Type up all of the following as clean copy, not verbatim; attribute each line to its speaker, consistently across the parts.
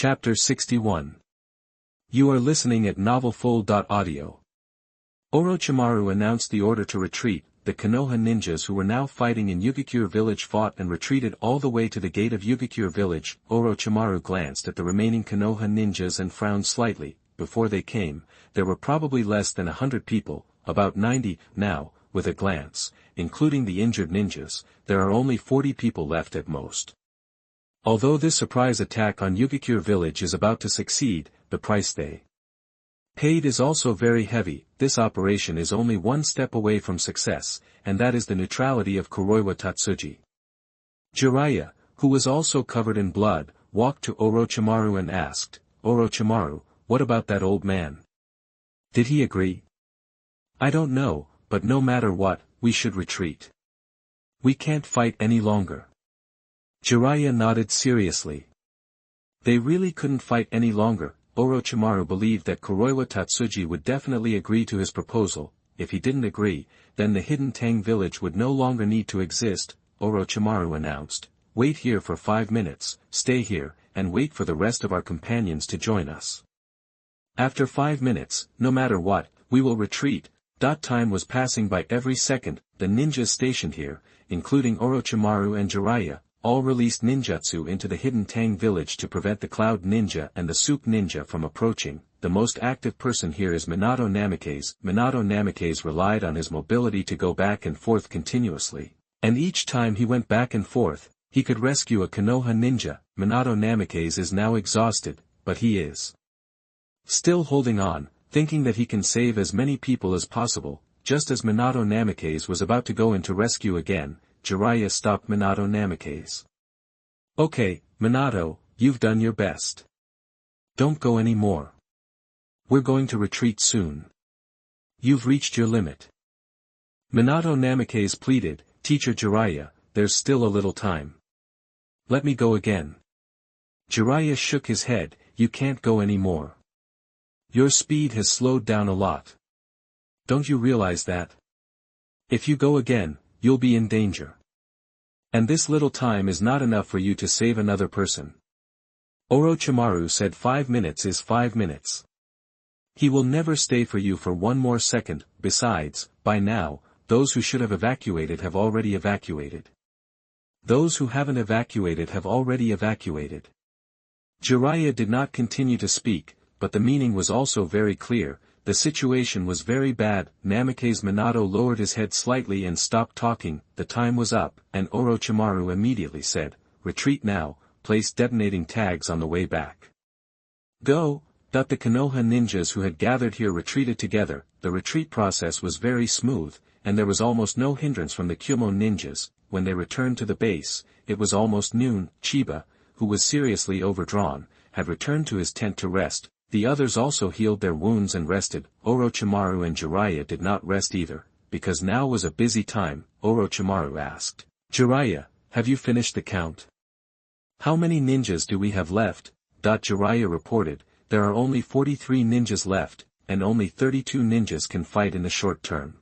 Speaker 1: Chapter 61. You are listening at novelfull.audio. Orochimaru announced the order to retreat. The Konoha ninjas who were now fighting in Yugikure village fought and retreated all the way to the gate of Yugikure village. Orochimaru glanced at the remaining Konoha ninjas and frowned slightly. Before they came, there were probably less than 100 people, about 90, now, with a glance, including the injured ninjas, there are only 40 people left at most. Although this surprise attack on Yugikure village is about to succeed, the price they paid is also very heavy. This operation is only one step away from success, and that is the neutrality of Kuroiwa Tatsuji. Jiraiya, who was also covered in blood, walked to Orochimaru and asked, "Orochimaru, what about that old man? Did he agree?" "I don't know, but no matter what, we should retreat. We can't fight any longer." Jiraiya nodded seriously. They really couldn't fight any longer. Orochimaru believed that Kuroiwa Tatsuji would definitely agree to his proposal. If he didn't agree, then the hidden Tang village would no longer need to exist. Orochimaru announced, "Wait here for 5 minutes, stay here, and wait for the rest of our companions to join us. After 5 minutes, no matter what, we will retreat." Time was passing by every second. The ninjas stationed here, including Orochimaru and Jiraiya, all released ninjutsu into the hidden Tang village to prevent the Cloud Ninja and the Soup Ninja from approaching. The most active person here is Minato Namikaze. Minato Namikaze relied on his mobility to go back and forth continuously, and each time he went back and forth, he could rescue a Konoha ninja. Minato Namikaze is now exhausted, but he is still holding on, thinking that he can save as many people as possible. Just as Minato Namikaze was about to go in to rescue again, Jiraiya stopped Minato Namikaze. "Okay, Minato, you've done your best. Don't go any more. We're going to retreat soon. You've reached your limit." Minato Namikaze pleaded, "Teacher Jiraiya, there's still a little time. Let me go again." Jiraiya shook his head, "You can't go any more. Your speed has slowed down a lot. Don't you realize that? If you go again, you'll be in danger. And this little time is not enough for you to save another person." Orochimaru said 5 minutes is 5 minutes. He will never stay for you for one more second. Besides, by now, those who should have evacuated have already evacuated. Those who haven't evacuated have already evacuated. Jiraiya did not continue to speak, but the meaning was also very clear. The situation was very bad. Namikaze Minato lowered his head slightly and stopped talking. The time was up, and Orochimaru immediately said, "Retreat now, place detonating tags on the way back. Go." The Konoha ninjas who had gathered here retreated together. The retreat process was very smooth, and there was almost no hindrance from the Kyumo ninjas. When they returned to the base, it was almost noon. Chiba, who was seriously overdrawn, had returned to his tent to rest. The others also healed their wounds and rested. Orochimaru and Jiraiya did not rest either, because now was a busy time. Orochimaru asked, "Jiraiya, have you finished the count? How many ninjas do we have left?" Jiraiya reported, "There are only 43 ninjas left, and only 32 ninjas can fight in the short term."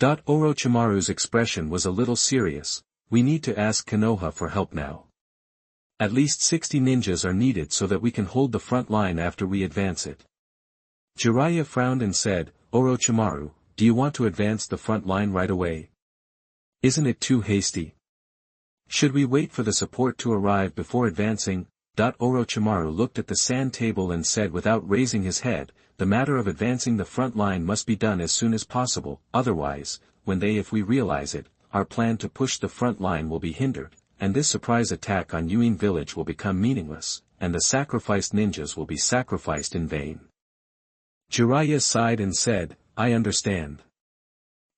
Speaker 1: Orochimaru's expression was a little serious. "We need to ask Konoha for help now. At least 60 ninjas are needed so that we can hold the front line after we advance it." Jiraiya frowned and said, "Orochimaru, do you want to advance the front line right away? Isn't it too hasty? Should we wait for the support to arrive before advancing?" Orochimaru looked at the sand table and said without raising his head, "The matter of advancing the front line must be done as soon as possible, otherwise, if we realize it, our plan to push the front line will be hindered, and this surprise attack on Yuin village will become meaningless, and the sacrificed ninjas will be sacrificed in vain." Jiraiya sighed and said, "I understand.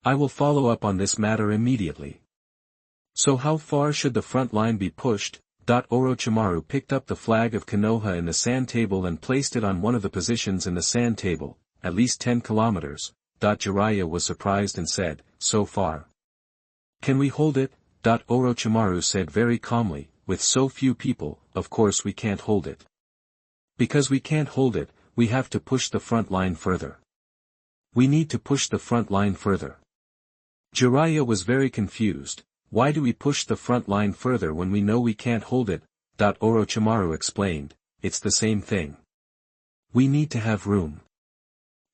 Speaker 1: I will follow up on this matter immediately." "So how far should the front line be pushed?" Orochimaru picked up the flag of Konoha in the sand table and placed it on one of the positions in the sand table. "At least 10 kilometers. Jiraiya was surprised and said, "So far. Can we hold it?" Orochimaru said very calmly, "With so few people, of course we can't hold it. Because we can't hold it, we have to push the front line further. We need to push the front line further." Jiraiya was very confused. "Why do we push the front line further when we know we can't hold it?" Orochimaru explained, it's the same thing. We need to have room.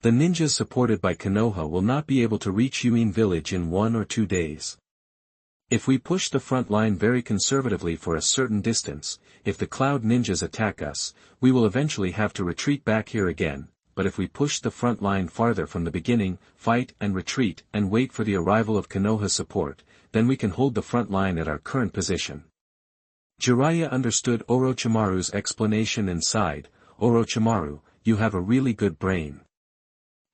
Speaker 1: The ninjas supported by Konoha will not be able to reach Yuin village in 1 or 2 days. If we push the front line very conservatively for a certain distance, if the cloud ninjas attack us, we will eventually have to retreat back here again, but if we push the front line farther from the beginning, fight and retreat and wait for the arrival of Konoha's support, then we can hold the front line at our current position. Jiraiya understood Orochimaru's explanation and sighed, Orochimaru, you have a really good brain.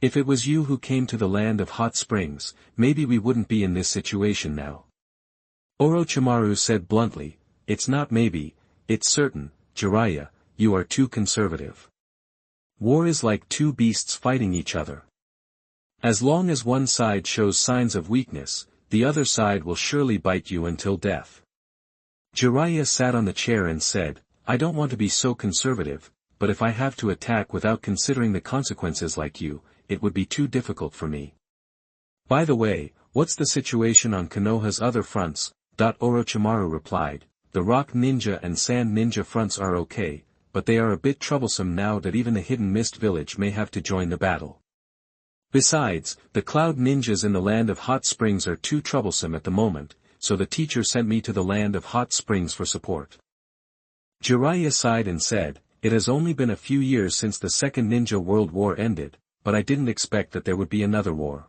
Speaker 1: If it was you who came to the land of hot springs, maybe we wouldn't be in this situation now. Orochimaru said bluntly, it's not maybe, it's certain, Jiraiya, you are too conservative. War is like two beasts fighting each other. As long as one side shows signs of weakness, the other side will surely bite you until death. Jiraiya sat on the chair and said, I don't want to be so conservative, but if I have to attack without considering the consequences like you, it would be too difficult for me. By the way, what's the situation on Konoha's other fronts? Orochimaru replied, the rock ninja and sand ninja fronts are okay, but they are a bit troublesome now that even the hidden mist village may have to join the battle. Besides, the cloud ninjas in the land of hot springs are too troublesome at the moment, so the teacher sent me to the land of hot springs for support. Jiraiya sighed and said, it has only been a few years since the Second Ninja World War ended, but I didn't expect that there would be another war.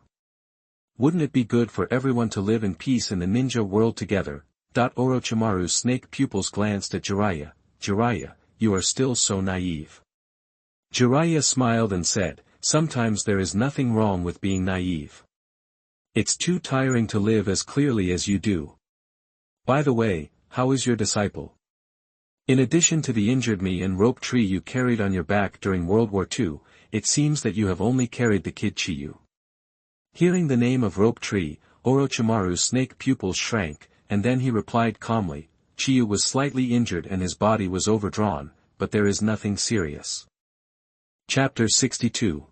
Speaker 1: Wouldn't it be good for everyone to live in peace in the ninja world together? Orochimaru's snake pupils glanced at Jiraiya. Jiraiya, you are still so naive. Jiraiya smiled and said, sometimes there is nothing wrong with being naive. It's too tiring to live as clearly as you do. By the way, how is your disciple? In addition to the injured me and rope tree you carried on your back during World War II, it seems that you have only carried the kid Chiyu. Hearing the name of rope tree, Orochimaru's snake pupils shrank, and then he replied calmly, Chiyu was slightly injured and his body was overdrawn, but there is nothing serious. Chapter 62.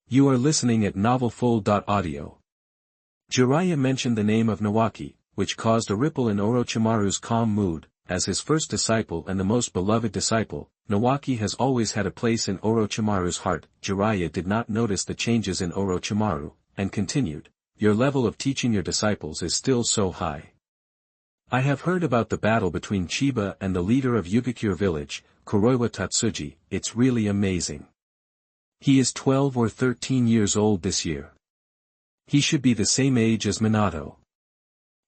Speaker 1: You are listening at novelfull.audio. Jiraiya mentioned the name of Nawaki, which caused a ripple in Orochimaru's calm mood. As his first disciple and the most beloved disciple, Nawaki has always had a place in Orochimaru's heart. Jiraiya did not notice the changes in Orochimaru, and continued, your level of teaching your disciples is still so high. I have heard about the battle between Chiba and the leader of Yugakure village, Kuroiwa Tatsuji. It's really amazing. He is 12 or 13 years old this year. He should be the same age as Minato.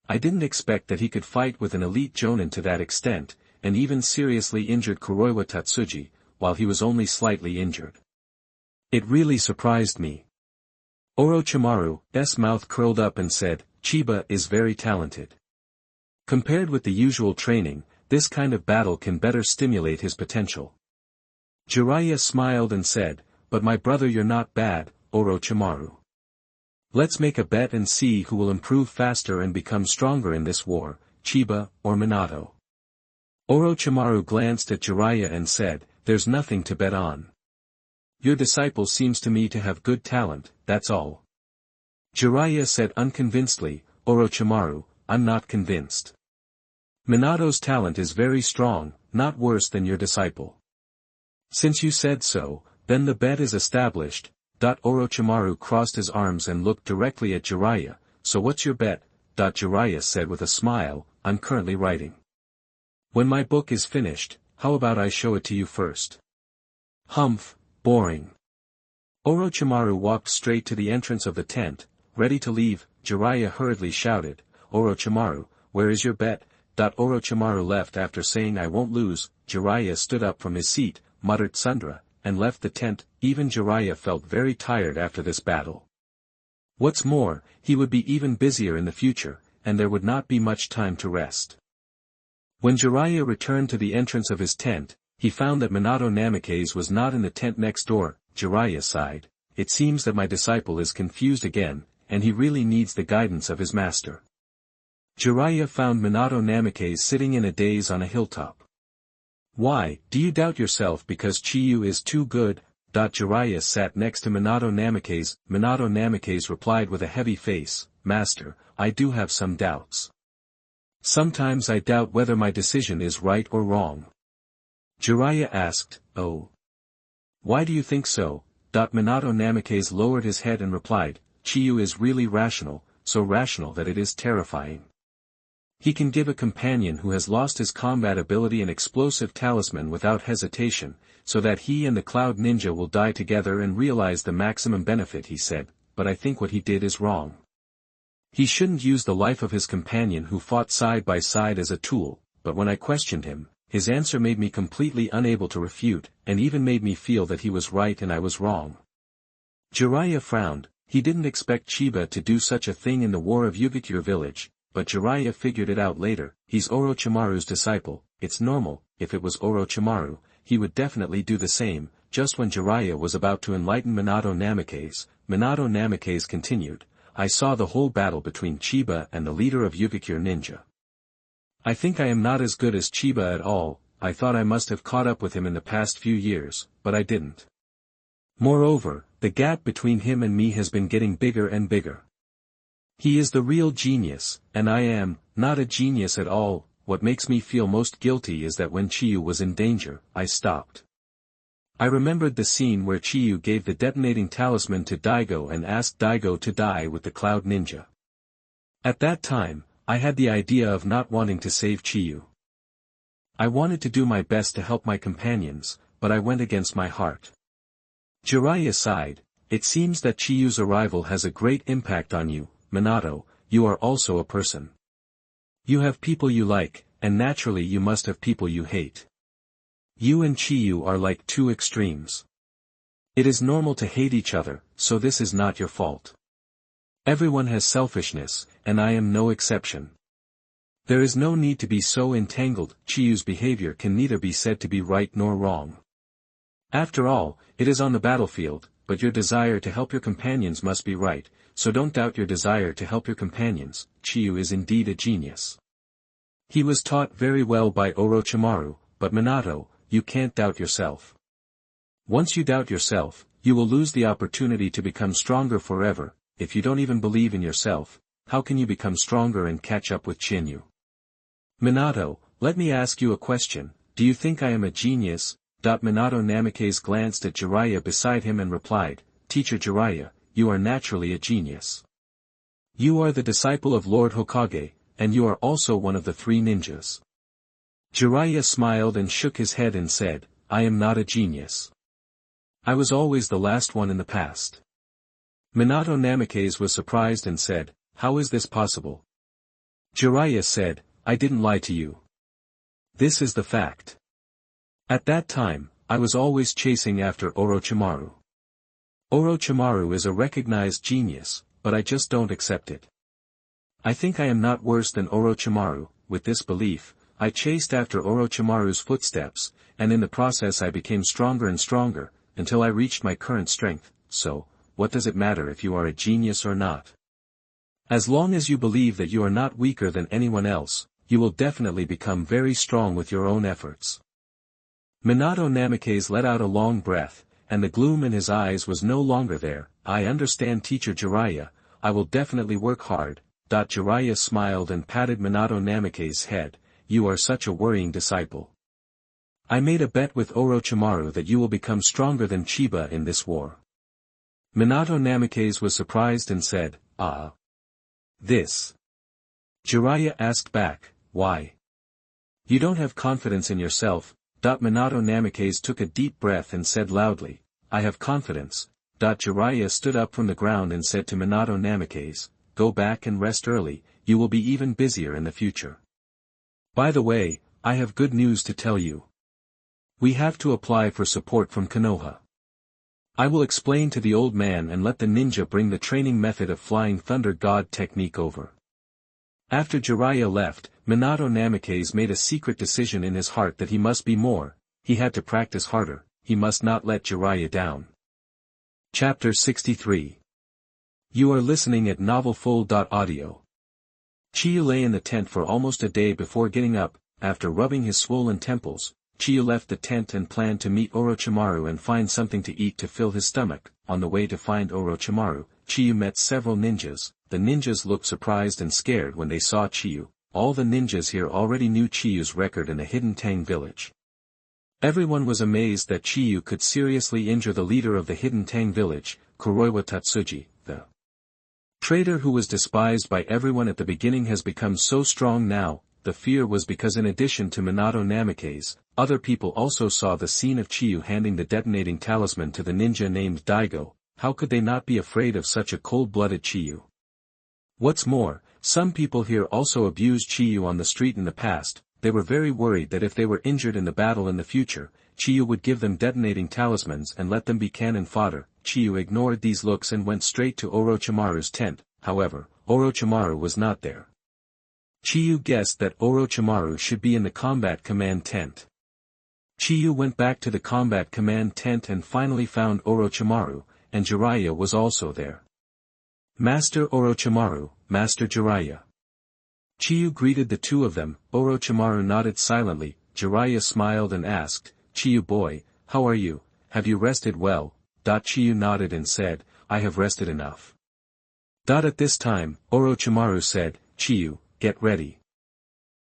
Speaker 1: I didn't expect that he could fight with an elite jonin to that extent, and even seriously injured Kuroiwa Tatsuji, while he was only slightly injured. It really surprised me. Orochimaru's mouth curled up and said, Chiba is very talented. Compared with the usual training, this kind of battle can better stimulate his potential. Jiraiya smiled and said, but my brother, you're not bad, Orochimaru. Let's make a bet and see who will improve faster and become stronger in this war, Chiba or Minato. Orochimaru glanced at Jiraiya and said, there's nothing to bet on. Your disciple seems to me to have good talent, that's all. Jiraiya said unconvincedly, Orochimaru, I'm not convinced. Minato's talent is very strong, not worse than your disciple. Since you said so, then the bet is established. Orochimaru crossed his arms and looked directly at Jiraiya, so what's your bet? Jiraiya said with a smile, I'm currently writing. When my book is finished, how about I show it to you first? Humph, boring. Orochimaru walked straight to the entrance of the tent, ready to leave. Jiraiya hurriedly shouted, Orochimaru, where is your bet? Orochimaru left after saying I won't lose. Jiraiya stood up from his seat, muttered Sundra, and left the tent. Even Jiraiya felt very tired after this battle. What's more, he would be even busier in the future, and there would not be much time to rest. When Jiraiya returned to the entrance of his tent, he found that Minato Namikaze was not in the tent next door. Jiraiya sighed, it seems that my disciple is confused again, and he really needs the guidance of his master. Jiraiya found Minato Namikaze sitting in a daze on a hilltop. Why, do you doubt yourself because Chiyu is too good? Jiraiya sat next to Minato Namikaze. Minato Namikaze replied with a heavy face, Master, I do have some doubts. Sometimes I doubt whether my decision is right or wrong. Jiraiya asked, "Oh. Why do you think so?" Minato Namikaze lowered his head and replied, "Chiyu is really rational, so rational that it is terrifying. He can give a companion who has lost his combat ability an explosive talisman without hesitation, so that he and the Cloud Ninja will die together and realize the maximum benefit," he said, "but I think what he did is wrong. He shouldn't use the life of his companion who fought side by side as a tool," but when I questioned him, his answer made me completely unable to refute, and even made me feel that he was right and I was wrong. Jiraiya frowned. He didn't expect Chiba to do such a thing in the War of Yugikure village, but Jiraiya figured it out later. He's Orochimaru's disciple. It's normal. If it was Orochimaru, he would definitely do the same. Just when Jiraiya was about to enlighten Minato Namikaze continued, "I saw the whole battle between Chiba and the leader of Yugikure Ninja. I think I am not as good as Chiba at all. I thought I must have caught up with him in the past few years, but I didn't. Moreover, the gap between him and me has been getting bigger and bigger. He is the real genius, and I am not a genius at all. What makes me feel most guilty is that when Chiyu was in danger, I stopped. I remembered the scene where Chiyu gave the detonating talisman to Daigo and asked Daigo to die with the Cloud Ninja. At that time, I had the idea of not wanting to save Chiyu. I wanted to do my best to help my companions, but I went against my heart." Jiraiya sighed. "It seems that Chiyu's arrival has a great impact on you, Minato. You are also a person. You have people you like, and naturally you must have people you hate. You and Chiyu are like two extremes. It is normal to hate each other, so this is not your fault. Everyone has selfishness, and I am no exception. There is no need to be so entangled. Chiyu's behavior can neither be said to be right nor wrong. After all, it is on the battlefield, but your desire to help your companions must be right, so don't doubt your desire to help your companions. Chiyu is indeed a genius. He was taught very well by Orochimaru, but Minato, you can't doubt yourself. Once you doubt yourself, you will lose the opportunity to become stronger forever. If you don't even believe in yourself, how can you become stronger and catch up with Chinyu? Minato, let me ask you a question. Do you think I am a genius?" Minato Namikaze glanced at Jiraiya beside him and replied, "Teacher Jiraiya, you are naturally a genius. You are the disciple of Lord Hokage, and you are also one of the three ninjas." Jiraiya smiled and shook his head and said, "I am not a genius. I was always the last one in the past." Minato Namikaze was surprised and said, "How is this possible?" Jiraiya said, "I didn't lie to you. This is the fact. At that time, I was always chasing after Orochimaru. Orochimaru is a recognized genius, but I just don't accept it. I think I am not worse than Orochimaru." With this belief, I chased after Orochimaru's footsteps, and in the process I became stronger and stronger, until I reached my current strength. So, what does it matter if you are a genius or not? As long as you believe that you are not weaker than anyone else, you will definitely become very strong with your own efforts. Minato Namikaze let out a long breath, and the gloom in his eyes was no longer there. "I understand, Teacher Jiraiya. I will definitely work hard." Jiraiya smiled and patted Minato Namikaze's head. "You are such a worrying disciple. I made a bet with Orochimaru that you will become stronger than Chiba in this war." Minato Namikaze was surprised and said, "Ah. This?" Jiraiya asked back, "Why? You don't have confidence in yourself?" Minato Namikaze took a deep breath and said loudly, "I have confidence." Jiraiya stood up from the ground and said to Minato Namikaze, "Go back and rest early, you will be even busier in the future. By the way, I have good news to tell you. We have to apply for support from Konoha. I will explain to the old man and let the ninja bring the training method of Flying Thunder God technique over." After Jiraiya left, Minato Namikaze made a secret decision in his heart that he must be more, he had to practice harder, he must not let Jiraiya down. Chapter 63. You are listening at novelfull.audio. Chiyu lay in the tent for almost a day before getting up. After rubbing his swollen temples, Chiyu left the tent and planned to meet Orochimaru and find something to eat to fill his stomach. On the way to find Orochimaru, Chiyu met several ninjas. The ninjas looked surprised and scared when they saw Chiyu. All the ninjas here already knew Chiyu's record in the hidden Tang village. Everyone was amazed that Chiyu could seriously injure the leader of the hidden Tang village, Kuroiwa Tatsuji, the traitor who was despised by everyone at the beginning has become so strong now. The fear was because in addition to Minato Namikaze, other people also saw the scene of Chiyu handing the detonating talisman to the ninja named Daigo. How could they not be afraid of such a cold-blooded Chiyu? What's more, some people here also abused Chiyu on the street in the past. They were very worried that if they were injured in the battle in the future, Chiyu would give them detonating talismans and let them be cannon fodder. Chiyu ignored these looks and went straight to Orochimaru's tent. However, Orochimaru was not there. Chiyu guessed that Orochimaru should be in the combat command tent. Chiyu went back to the combat command tent and finally found Orochimaru, and Jiraiya was also there. Master Orochimaru, Master Jiraiya. Chiyu greeted the two of them. Orochimaru nodded silently. Jiraiya smiled and asked, "Chiyu boy, how are you? Have you rested well?" Chiyu nodded and said, "I have rested enough." At this time, Orochimaru said, "Chiyu, get ready.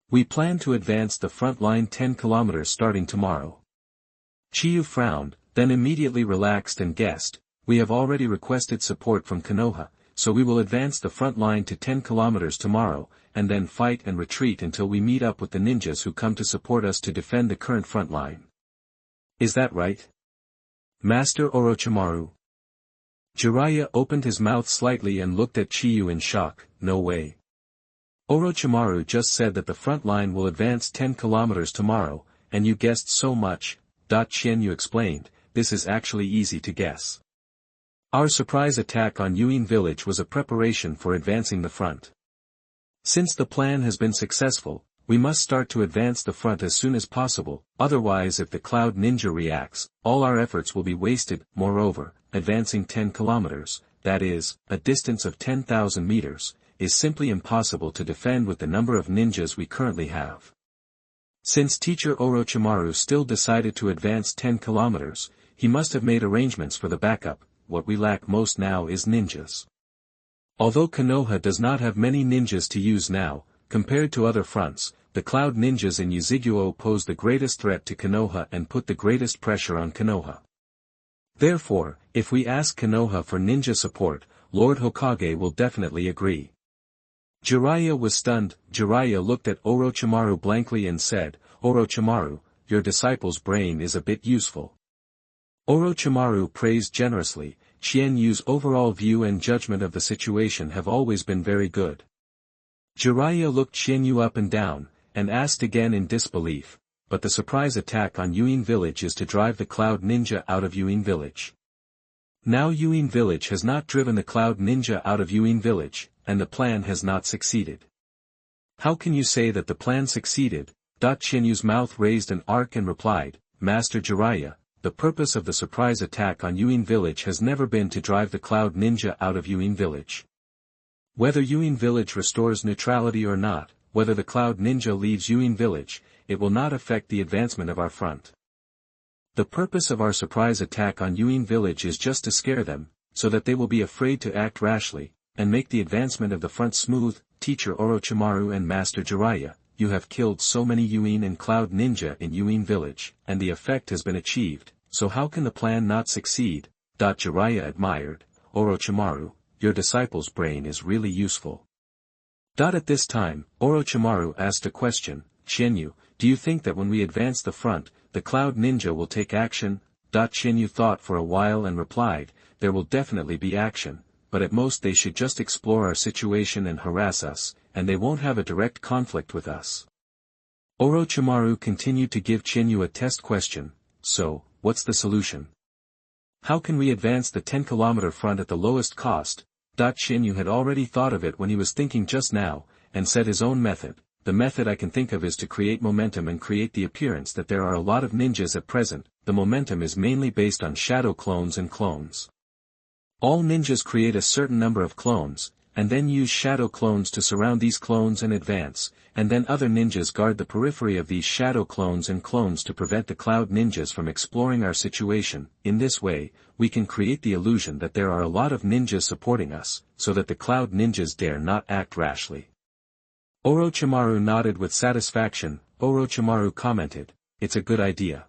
Speaker 1: We plan to advance the front line 10 kilometers starting tomorrow." Chiyu frowned, then immediately relaxed and guessed, "We have already requested support from Konoha, so we will advance the front line to 10 kilometers tomorrow, and then fight and retreat until we meet up with the ninjas who come to support us to defend the current front line. Is that right, Master Orochimaru?" Jiraiya opened his mouth slightly and looked at Chiyu in shock. "No way. Orochimaru just said that the front line will advance 10 kilometers tomorrow, and you guessed so much." Qianyu explained, "This is actually easy to guess. Our surprise attack on Yuin village was a preparation for advancing the front. Since the plan has been successful, we must start to advance the front as soon as possible, otherwise if the Cloud Ninja reacts, all our efforts will be wasted. Moreover, advancing 10 kilometers, that is, a distance of 10,000 meters, is simply impossible to defend with the number of ninjas we currently have. Since teacher Orochimaru still decided to advance 10 kilometers, he must have made arrangements for the backup. What we lack most now is ninjas. Although Konoha does not have many ninjas to use now, compared to other fronts, the Cloud Ninjas in Uziguo pose the greatest threat to Konoha and put the greatest pressure on Konoha. Therefore, if we ask Konoha for ninja support, Lord Hokage will definitely agree." Jiraiya was stunned. Jiraiya looked at Orochimaru blankly and said, "Orochimaru, your disciple's brain is a bit useful." Orochimaru praised generously. Qianyu's overall view and judgment of the situation have always been very good. Jiraiya looked Qianyu up and down, and asked again in disbelief, "But the surprise attack on Yuin village is to drive the Cloud Ninja out of Yuin village. Now Yuin village has not driven the Cloud Ninja out of Yuin village, and the plan has not succeeded. How can you say that the plan succeeded?" Qianyu's mouth raised an arc and replied, "Master Jiraiya, the purpose of the surprise attack on Yuin village has never been to drive the Cloud Ninja out of Yuin village. Whether Yuin village restores neutrality or not, whether the Cloud Ninja leaves Yuin village, it will not affect the advancement of our front. The purpose of our surprise attack on Yuin village is just to scare them, so that they will be afraid to act rashly, and make the advancement of the front smooth. Teacher Orochimaru and Master Jiraiya, you have killed so many Yuin and Cloud Ninja in Yuin village, and the effect has been achieved, so how can the plan not succeed?" Jiraiya admired, "Orochimaru, your disciple's brain is really useful." At this time, Orochimaru asked a question, "Qianyu, do you think that when we advance the front, the Cloud Ninja will take action?" Qianyu thought for a while and replied, "There will definitely be action, but at most they should just explore our situation and harass us, and they won't have a direct conflict with us." Orochimaru continued to give Qianyu a test question, "So, what's the solution? How can we advance the 10-kilometer front at the lowest cost?" Qianyu had already thought of it when he was thinking just now, and said his own method. "The method I can think of is to create momentum and create the appearance that there are a lot of ninjas at present. The momentum is mainly based on shadow clones and clones. All ninjas create a certain number of clones, and then use shadow clones to surround these clones and advance, and then other ninjas guard the periphery of these shadow clones and clones to prevent the Cloud Ninjas from exploring our situation. In this way, we can create the illusion that there are a lot of ninjas supporting us, so that the Cloud Ninjas dare not act rashly." Orochimaru nodded with satisfaction. Orochimaru commented, "It's a good idea.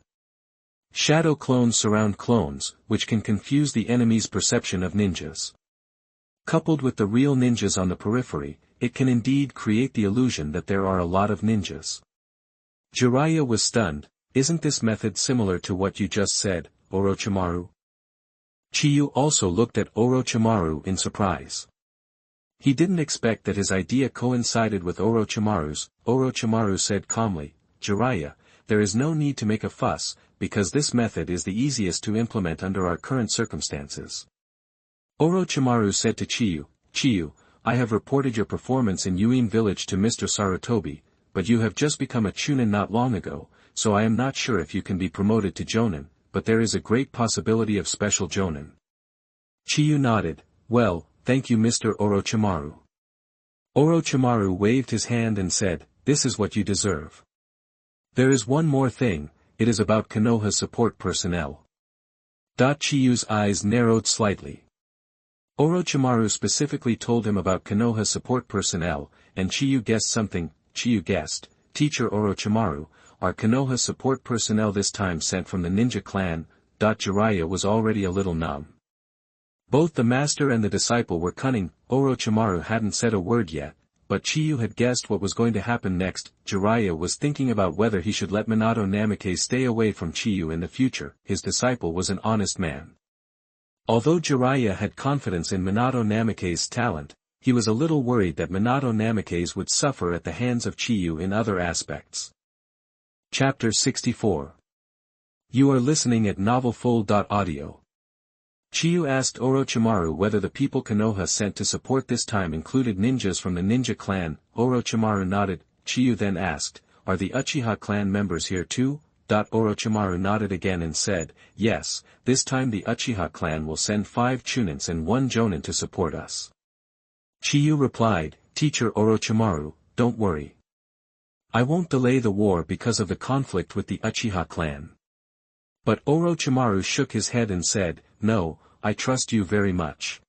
Speaker 1: Shadow clones surround clones, which can confuse the enemy's perception of ninjas. Coupled with the real ninjas on the periphery, it can indeed create the illusion that there are a lot of ninjas. Jiraiya was stunned. Isn't this method similar to what you just said, Orochimaru? Chiyu also looked at Orochimaru in surprise. He didn't expect that his idea coincided with Orochimaru's. Orochimaru said calmly, Jiraiya, there is no need to make a fuss, because this method is the easiest to implement under our current circumstances. Orochimaru said to Chiyu, Chiyu, I have reported your performance in Yuin village to Mr. Sarutobi, but you have just become a Chunin not long ago, so I am not sure if you can be promoted to Jonin, but there is a great possibility of special Jonin. Chiyu nodded, well, thank you Mr. Orochimaru. Orochimaru waved his hand and said, this is what you deserve. There is one more thing, it is about Konoha's support personnel. Chiyu's eyes narrowed slightly. Orochimaru specifically told him about Konoha's support personnel, and Chiyu guessed something. Chiyu guessed, Teacher Orochimaru, are Konoha's support personnel this time sent from the ninja clan? Jiraiya was already a little numb. Both the master and the disciple were cunning. Orochimaru hadn't said a word yet, but Chiyu had guessed what was going to happen next. Jiraiya was thinking about whether he should let Minato Namikaze stay away from Chiyu in the future. His disciple was an honest man. Although Jiraiya had confidence in Minato Namikaze's talent, he was a little worried that Minato Namikaze would suffer at the hands of Chiyu in other aspects. Chapter 64. You are listening at novelfull.audio. Chiyu asked Orochimaru whether the people Konoha sent to support this time included ninjas from the ninja clan. Orochimaru nodded. Chiyu then asked, are the Uchiha clan members here too? Orochimaru nodded again and said, yes, this time the Uchiha clan will send 5 Chunins and 1 Jonin to support us. Chiyu replied, Teacher Orochimaru, don't worry. I won't delay the war because of the conflict with the Uchiha clan. But Orochimaru shook his head and said, no, I trust you very much.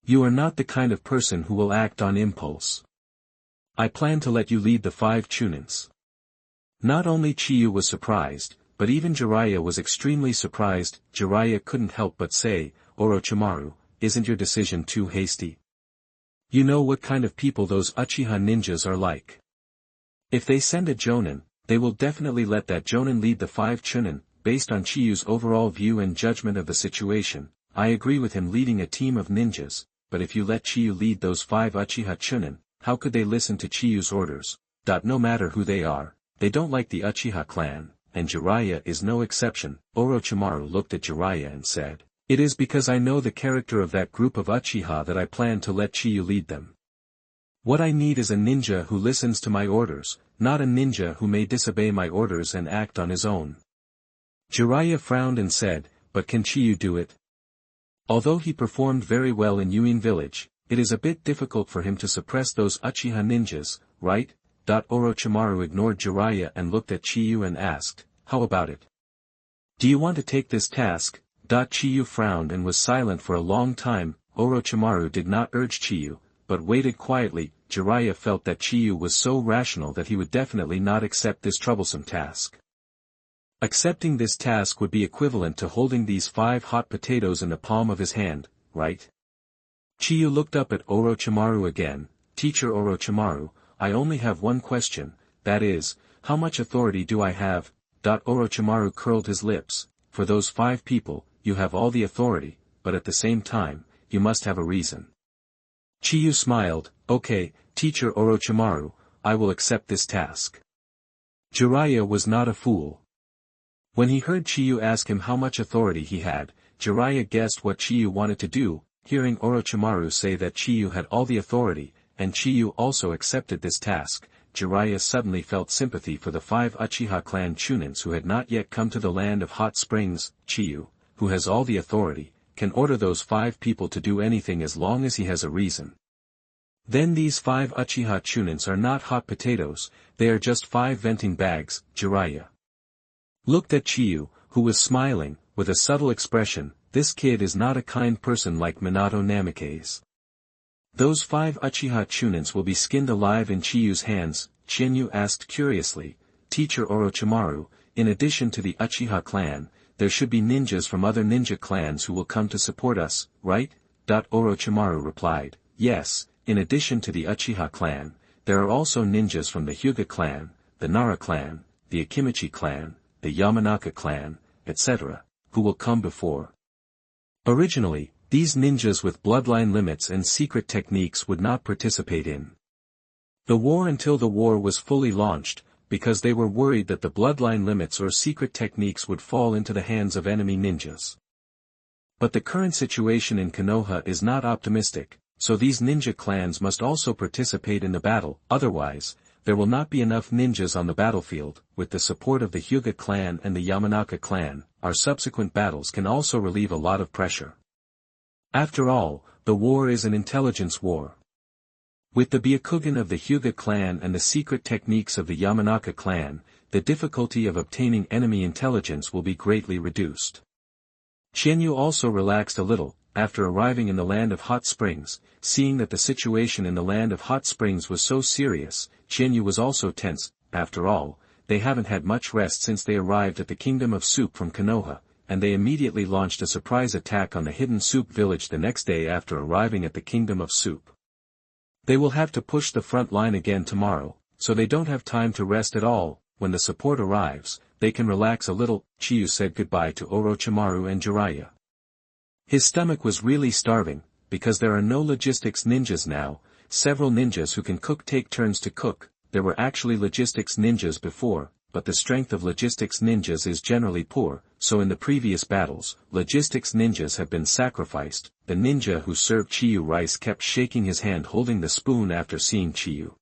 Speaker 1: You are not the kind of person who will act on impulse. I plan to let you lead the 5 Chunins. Not only Chiyu was surprised, but even Jiraiya was extremely surprised. Jiraiya couldn't help but say, Orochimaru, isn't your decision too hasty? You know what kind of people those Uchiha ninjas are like. If they send a Jonin, they will definitely let that Jonin lead the 5 Chunin. Based on Chiyu's overall view and judgment of the situation, I agree with him leading a team of ninjas, but if you let Chiyu lead those 5 Uchiha Chunin, how could they listen to Chiyu's orders? No matter who they are, they don't like the Uchiha clan, and Jiraiya is no exception. Orochimaru looked at Jiraiya and said, it is because I know the character of that group of Uchiha that I plan to let Chiyu lead them. What I need is a ninja who listens to my orders, not a ninja who may disobey my orders and act on his own. Jiraiya frowned and said, but can Chiyu do it? Although he performed very well in Yuin village, it is a bit difficult for him to suppress those Uchiha ninjas, right? Orochimaru ignored Jiraiya and looked at Chiyu and asked, how about it? Do you want to take this task? Chiyu frowned and was silent for a long time. Orochimaru did not urge Chiyu, but waited quietly. Jiraiya felt that Chiyu was so rational that he would definitely not accept this troublesome task. Accepting this task would be equivalent to holding these 5 hot potatoes in the palm of his hand, right? Chiyu looked up at Orochimaru again. Teacher Orochimaru, I only have one question, that is, how much authority do I have? Orochimaru curled his lips. For those 5 people, you have all the authority, but at the same time, you must have a reason. Chiyu smiled, okay, Teacher Orochimaru, I will accept this task. Jiraiya was not a fool. When he heard Chiyu ask him how much authority he had, Jiraiya guessed what Chiyu wanted to do. Hearing Orochimaru say that Chiyu had all the authority, and Chiyu also accepted this task, Jiraiya suddenly felt sympathy for the 5 Uchiha clan Chunins who had not yet come to the land of hot springs. Chiyu, who has all the authority, can order those 5 people to do anything as long as he has a reason. Then these 5 Uchiha Chunins are not hot potatoes, they are just 5 venting bags. Jiraiya looked at Chiyu, who was smiling, with a subtle expression. This kid is not a kind person like Minato Namikaze. Those 5 Uchiha Chunins will be skinned alive in Chiyu's hands. Chinyu asked curiously, Teacher Orochimaru, in addition to the Uchiha clan, there should be ninjas from other ninja clans who will come to support us, right? Orochimaru replied, yes, in addition to the Uchiha clan, there are also ninjas from the Hyuga clan, the Nara clan, the Akimichi clan, the Yamanaka clan, etc., who will come before. Originally, these ninjas with bloodline limits and secret techniques would not participate in the war until the war was fully launched, because they were worried that the bloodline limits or secret techniques would fall into the hands of enemy ninjas. But the current situation in Konoha is not optimistic, so these ninja clans must also participate in the battle, otherwise, there will not be enough ninjas on the battlefield. With the support of the Hyuga clan and the Yamanaka clan, our subsequent battles can also relieve a lot of pressure. After all, the war is an intelligence war. With the Byakugan of the Hyuga clan and the secret techniques of the Yamanaka clan, the difficulty of obtaining enemy intelligence will be greatly reduced. Qianyu also relaxed a little, after arriving in the land of hot springs. Seeing that the situation in the land of hot springs was so serious, Qianyu was also tense. After all, they haven't had much rest since they arrived at the Kingdom of Soup from Konoha, and they immediately launched a surprise attack on the hidden Soup village the next day after arriving at the Kingdom of Soup. They will have to push the front line again tomorrow, so they don't have time to rest at all. When the support arrives, they can relax a little. Chiyu said goodbye to Orochimaru and Jiraiya. His stomach was really starving, because there are no logistics ninjas now. Several ninjas who can cook take turns to cook. There were actually logistics ninjas before, but the strength of logistics ninjas is generally poor, so in the previous battles, logistics ninjas have been sacrificed. The ninja who served Chiyu rice kept shaking his hand holding the spoon after seeing Chiyu.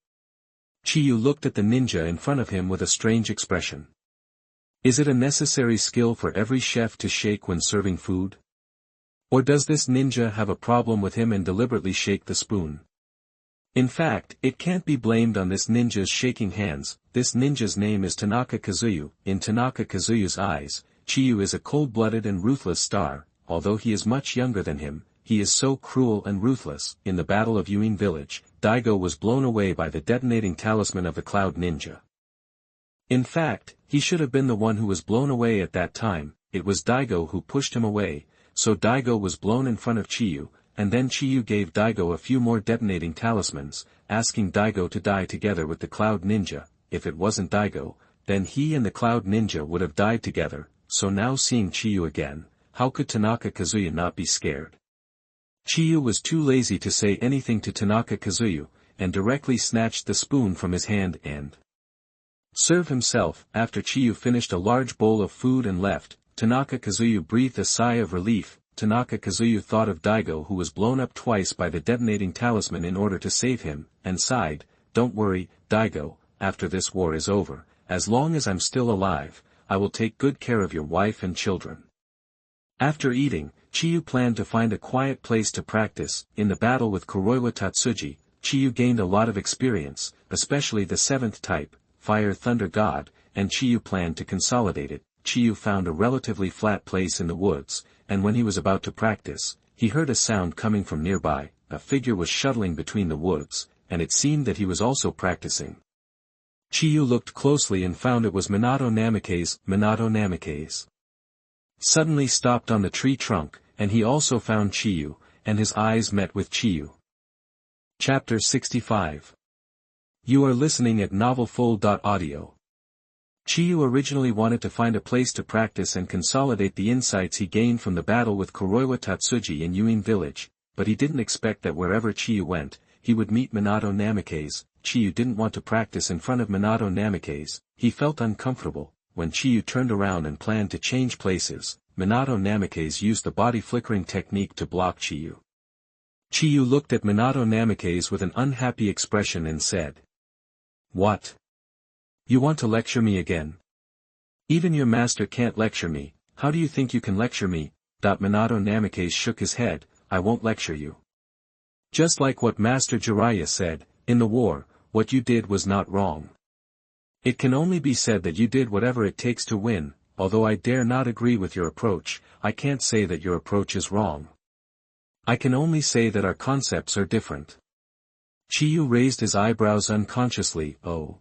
Speaker 1: Chiyu looked at the ninja in front of him with a strange expression. Is it a necessary skill for every chef to shake when serving food? Or does this ninja have a problem with him and deliberately shake the spoon? In fact, it can't be blamed on this ninja's shaking hands. This ninja's name is Tanaka Kazuyu. In Tanaka Kazuyu's eyes, Chiyu is a cold-blooded and ruthless star. Although he is much younger than him, he is so cruel and ruthless. In the Battle of Yuin Village, Daigo was blown away by the detonating talisman of the Cloud Ninja. In fact, he should have been the one who was blown away at that time. It was Daigo who pushed him away, so Daigo was blown in front of Chiyu, and then Chiyu gave Daigo a few more detonating talismans, asking Daigo to die together with the Cloud Ninja. If it wasn't Daigo, then he and the Cloud Ninja would have died together. So now seeing Chiyu again, how could Tanaka Kazuya not be scared? Chiyu was too lazy to say anything to Tanaka Kazuya, and directly snatched the spoon from his hand and served himself. After Chiyu finished a large bowl of food and left, Tanaka Kazuya breathed a sigh of relief. Tanaka Kazuya thought of Daigo who was blown up twice by the detonating talisman in order to save him, and sighed, "Don't worry, Daigo, after this war is over, as long as I'm still alive, I will take good care of your wife and children." After eating, Chiyu planned to find a quiet place to practice. In the battle with Kuroiwa Tatsuji, Chiyu gained a lot of experience, especially the 7th type, Fire Thunder God, and Chiyu planned to consolidate it. Chiyu found a relatively flat place in the woods, and when he was about to practice, he heard a sound coming from nearby. A figure was shuttling between the woods, and it seemed that he was also practicing. Chiyu looked closely and found it was Minato Namikaze. Minato Namikaze suddenly stopped on the tree trunk, and he also found Chiyu, and his eyes met with Chiyu. Chapter 65. You are listening at novelfull.audio. Chiyu originally wanted to find a place to practice and consolidate the insights he gained from the battle with Kuroiwa Tatsuji in Yuin Village, but he didn't expect that wherever Chiyu went, he would meet Minato Namikaze. Chiyu didn't want to practice in front of Minato Namikaze. He felt uncomfortable. When Chiyu turned around and planned to change places, Minato Namikaze used the body flickering technique to block Chiyu. Chiyu looked at Minato Namikaze with an unhappy expression and said, "What? You want to lecture me again? Even your master can't lecture me, how do you think you can lecture me?" Minato Namikaze shook his head, "I won't lecture you. Just like what Master Jiraiya said, in the war, what you did was not wrong. It can only be said that you did whatever it takes to win. Although I dare not agree with your approach, I can't say that your approach is wrong. I can only say that our concepts are different." Chiyu raised his eyebrows unconsciously. "Oh.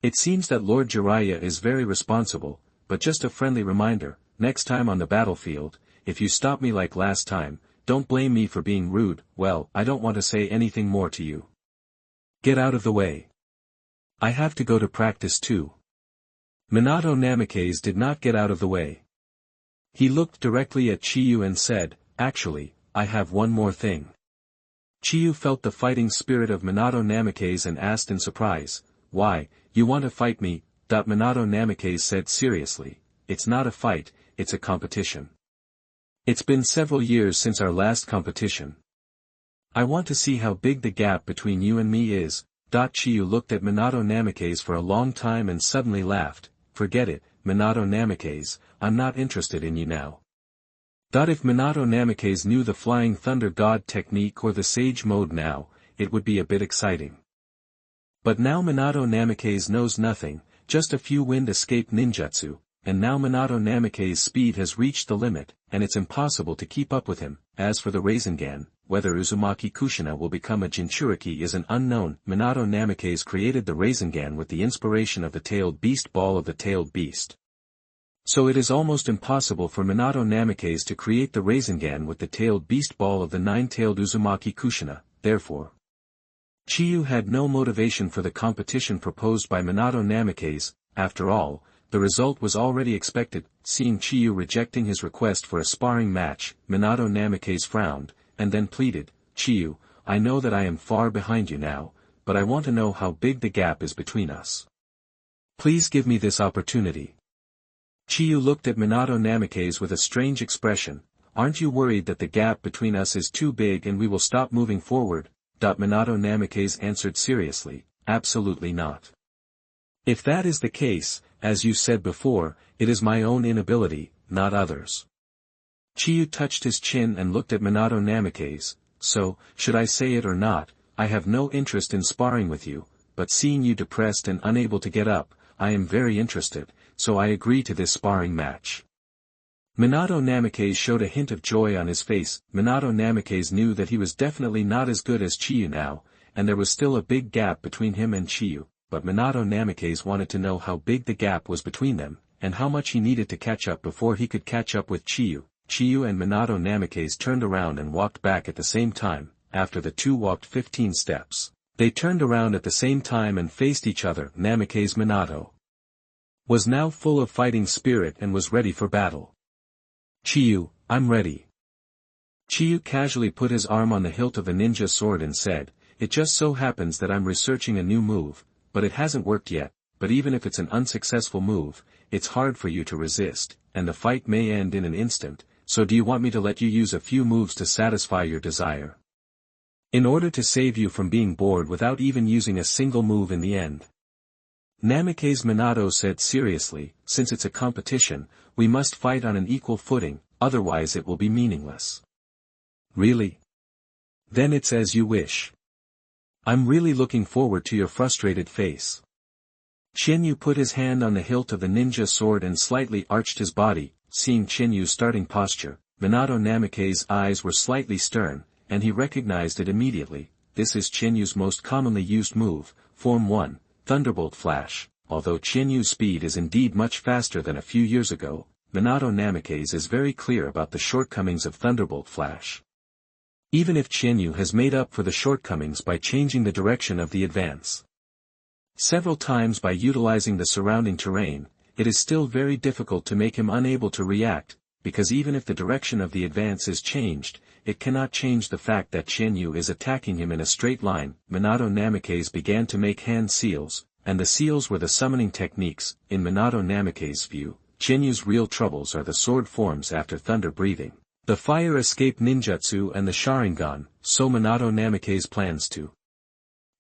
Speaker 1: It seems that Lord Jiraiya is very responsible, but just a friendly reminder, next time on the battlefield, if you stop me like last time, don't blame me for being rude. Well, I don't want to say anything more to you. Get out of the way. I have to go to practice too. Minato Namikaze did not get out of the way. He looked directly at Chiyu and said, "Actually, I have one more thing." Chiyu felt the fighting spirit of Minato Namikaze and asked in surprise, "Why, you want to fight me?" Minato Namikaze said seriously, "It's not a fight, it's a competition. It's been several years since our last competition. I want to see how big the gap between you and me is." Chiyu looked at Minato Namikaze for a long time and suddenly laughed, "Forget it, Minato Namikaze, I'm not interested in you now." If Minato Namikaze knew the Flying Thunder God technique or the Sage mode now, it would be a bit exciting. But now Minato Namikaze knows nothing, just a few wind escape ninjutsu, and now Minato Namikaze's speed has reached the limit, and it's impossible to keep up with him. As for the Rasengan, whether Uzumaki Kushina will become a Jinchuriki is an unknown. Minato Namikaze created the Rasengan with the inspiration of the tailed beast ball of the tailed beast. So it is almost impossible for Minato Namikaze to create the Rasengan with the tailed beast ball of the nine-tailed Uzumaki Kushina, therefore. Chiyu had no motivation for the competition proposed by Minato Namikaze. After all, the result was already expected. Seeing Chiyu rejecting his request for a sparring match, Minato Namikaze frowned, and then pleaded, "Chiyu, I know that I am far behind you now, but I want to know how big the gap is between us. Please give me this opportunity." Chiyu looked at Minato Namikaze with a strange expression. "Aren't you worried that the gap between us is too big and we will stop moving forward?" Minato Namikaze answered seriously, "Absolutely not. If that is the case, as you said before, it is my own inability, not others." Chiyu touched his chin and looked at Minato Namikaze. "So, should I say it or not, I have no interest in sparring with you, but seeing you depressed and unable to get up, I am very interested, so I agree to this sparring match." Minato Namikaze showed a hint of joy on his face. Minato Namikaze knew that he was definitely not as good as Chiyu now, and there was still a big gap between him and Chiyu, but Minato Namikaze wanted to know how big the gap was between them, and how much he needed to catch up before he could catch up with Chiyu. Chiyu and Minato Namikaze turned around and walked back at the same time. After the two walked 15 steps, they turned around at the same time and faced each other. Namikaze Minato was now full of fighting spirit and was ready for battle. "Chiyu, I'm ready." Chiyu casually put his arm on the hilt of the ninja sword and said, "It just so happens that I'm researching a new move, but it hasn't worked yet, but even if it's an unsuccessful move, it's hard for you to resist, and the fight may end in an instant, so do you want me to let you use a few moves to satisfy your desire? In order to save you from being bored without even using a single move in the end." Namikaze Minato said seriously, "Since it's a competition, we must fight on an equal footing, otherwise it will be meaningless." "Really? Then it's as you wish. I'm really looking forward to your frustrated face." Chinyu put his hand on the hilt of the ninja sword and slightly arched his body. Seeing Chinyu's starting posture, Minato Namikaze's eyes were slightly stern, and he recognized it immediately. This is Chinyu's most commonly used move, Form 1, Thunderbolt Flash. Although Chinyu's speed is indeed much faster than a few years ago, Minato Namikaze is very clear about the shortcomings of Thunderbolt Flash. Even if Chinyu has made up for the shortcomings by changing the direction of the advance several times by utilizing the surrounding terrain, it is still very difficult to make him unable to react, because even if the direction of the advance is changed, it cannot change the fact that Chinyu is attacking him in a straight line. Minato Namikaze began to make hand seals, and the seals were the summoning techniques. In Minato Namikaze's view, Chinyu's real troubles are the sword forms after thunder breathing, the fire escape ninjutsu and the Sharingan, so Minato Namikaze plans to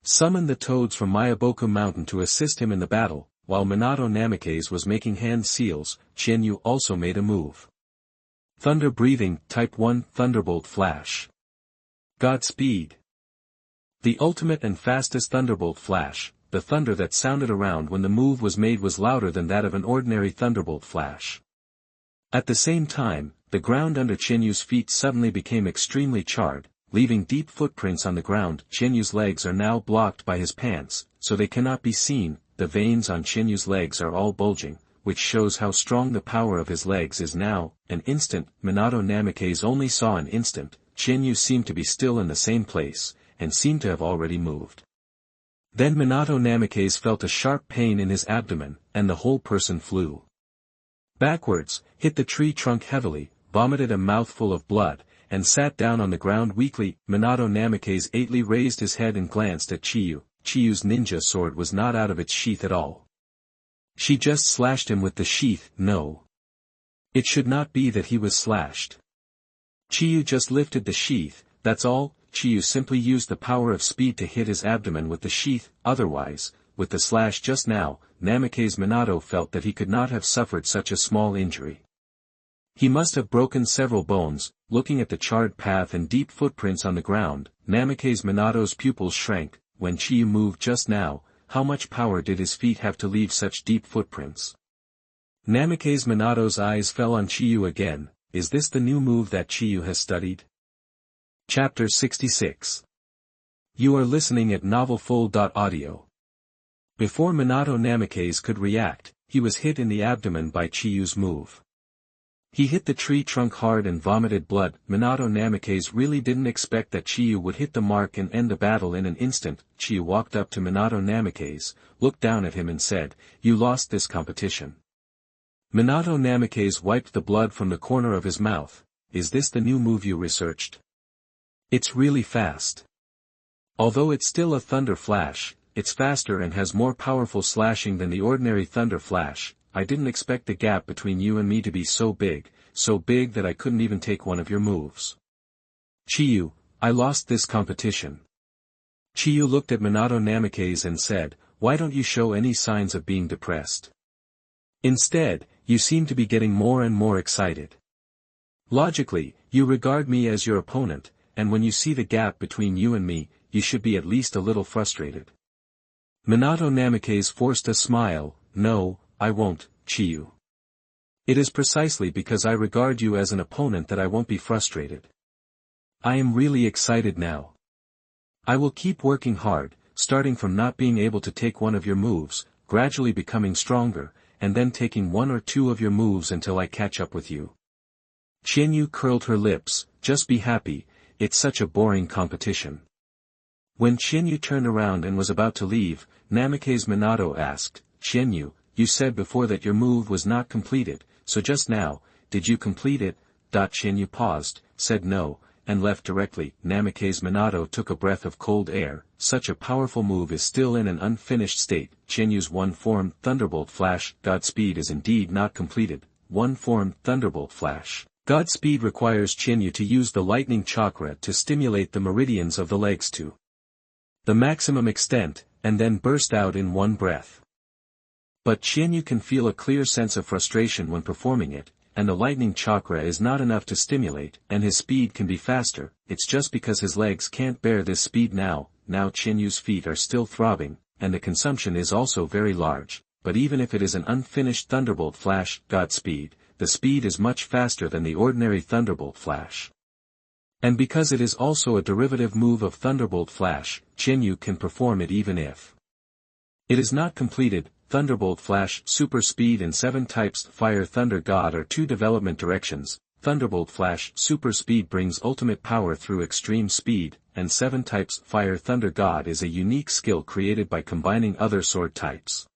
Speaker 1: summon the toads from Miyaboku Mountain to assist him in the battle. While Minato Namikaze was making hand seals, Chinyu also made a move. Thunder breathing, Type 1, Thunderbolt Flash. Godspeed. The ultimate and fastest Thunderbolt Flash, the thunder that sounded around when the move was made was louder than that of an ordinary Thunderbolt Flash. At the same time, the ground under Chinyu's feet suddenly became extremely charred, leaving deep footprints on the ground. Chinyu's legs are now blocked by his pants, so they cannot be seen. the veins on Chinyu's legs are all bulging, which shows how strong the power of his legs is now. An instant, Minato Namikaze only saw an instant. Chinyu seemed to be still in the same place, and seemed to have already moved. Then Minato Namikaze felt a sharp pain in his abdomen, and the whole person flew backwards, hit the tree trunk heavily, vomited a mouthful of blood, and sat down on the ground weakly. Minato Namikaze idly raised his head and glanced at Chiyu. Chiyu's ninja sword was not out of its sheath at all. She just slashed him with the sheath. No. It should not be that he was slashed. Chiyu just lifted the sheath, that's all. Chiyu simply used the power of speed to hit his abdomen with the sheath. Otherwise, with the slash just now, Namikaze Minato felt that he could not have suffered such a small injury. He must have broken several bones. Looking at the charred path and deep footprints on the ground, Namikaze Minato's pupils shrank. When Chiyu moved just now, how much power did his feet have to leave such deep footprints? Namikaze Minato's eyes fell on Chiyu again. Is this the new move that Chiyu has studied? Chapter 66. You are listening at novelfull.audio. Before Minato Namikaze could react, he was hit in the abdomen by Chiyu's move. He hit the tree trunk hard and vomited blood. Minato Namikaze really didn't expect that Chiyu would hit the mark and end the battle in an instant. Chiyu walked up to Minato Namikaze, looked down at him and said, "You lost this competition." Minato Namikaze wiped the blood from the corner of his mouth. Is this the new move you researched? It's really fast. Although it's still a thunder flash, it's faster and has more powerful slashing than the ordinary thunder flash. I didn't expect the gap between you and me to be so big that I couldn't even take one of your moves. Chiyu, I lost this competition. Chiyu looked at Minato Namikaze and said, why don't you show any signs of being depressed? Instead, you seem to be getting more and more excited. Logically, you regard me as your opponent, and when you see the gap between you and me, you should be at least a little frustrated. Minato Namikaze forced a smile. No, I won't, Chiyu. It is precisely because I regard you as an opponent that I won't be frustrated. I am really excited now. I will keep working hard, starting from not being able to take one of your moves, gradually becoming stronger, and then taking one or two of your moves until I catch up with you. Chinyu curled her lips. Just be happy, it's such a boring competition. When Chinyu turned around and was about to leave, Namikaze Minato asked, Chinyu, you said before that your move was not completed, so just now, did you complete it? Chinyu paused, said no, and left directly. Namikaze Minato took a breath of cold air. Such a powerful move is still in an unfinished state. Chinyu's one-form Thunderbolt Flash, Godspeed is indeed not completed. One-form Thunderbolt Flash. Godspeed requires Chinyu to use the lightning chakra to stimulate the meridians of the legs to the maximum extent, and then burst out in one breath. But Chinyu can feel a clear sense of frustration when performing it, and the lightning chakra is not enough to stimulate, and his speed can be faster. It's just because his legs can't bear this speed now. Now Chinyu's feet are still throbbing, and the consumption is also very large, but even if it is an unfinished Thunderbolt Flash, Godspeed, the speed is much faster than the ordinary Thunderbolt Flash. And because it is also a derivative move of Thunderbolt Flash, Chinyu can perform it even if it is not completed. Thunderbolt Flash, Super Speed and 7 types. Fire Thunder God are 2 development directions. Thunderbolt Flash, Super Speed brings ultimate power through extreme speed, and 7 types. Fire Thunder God is a unique skill created by combining other sword types.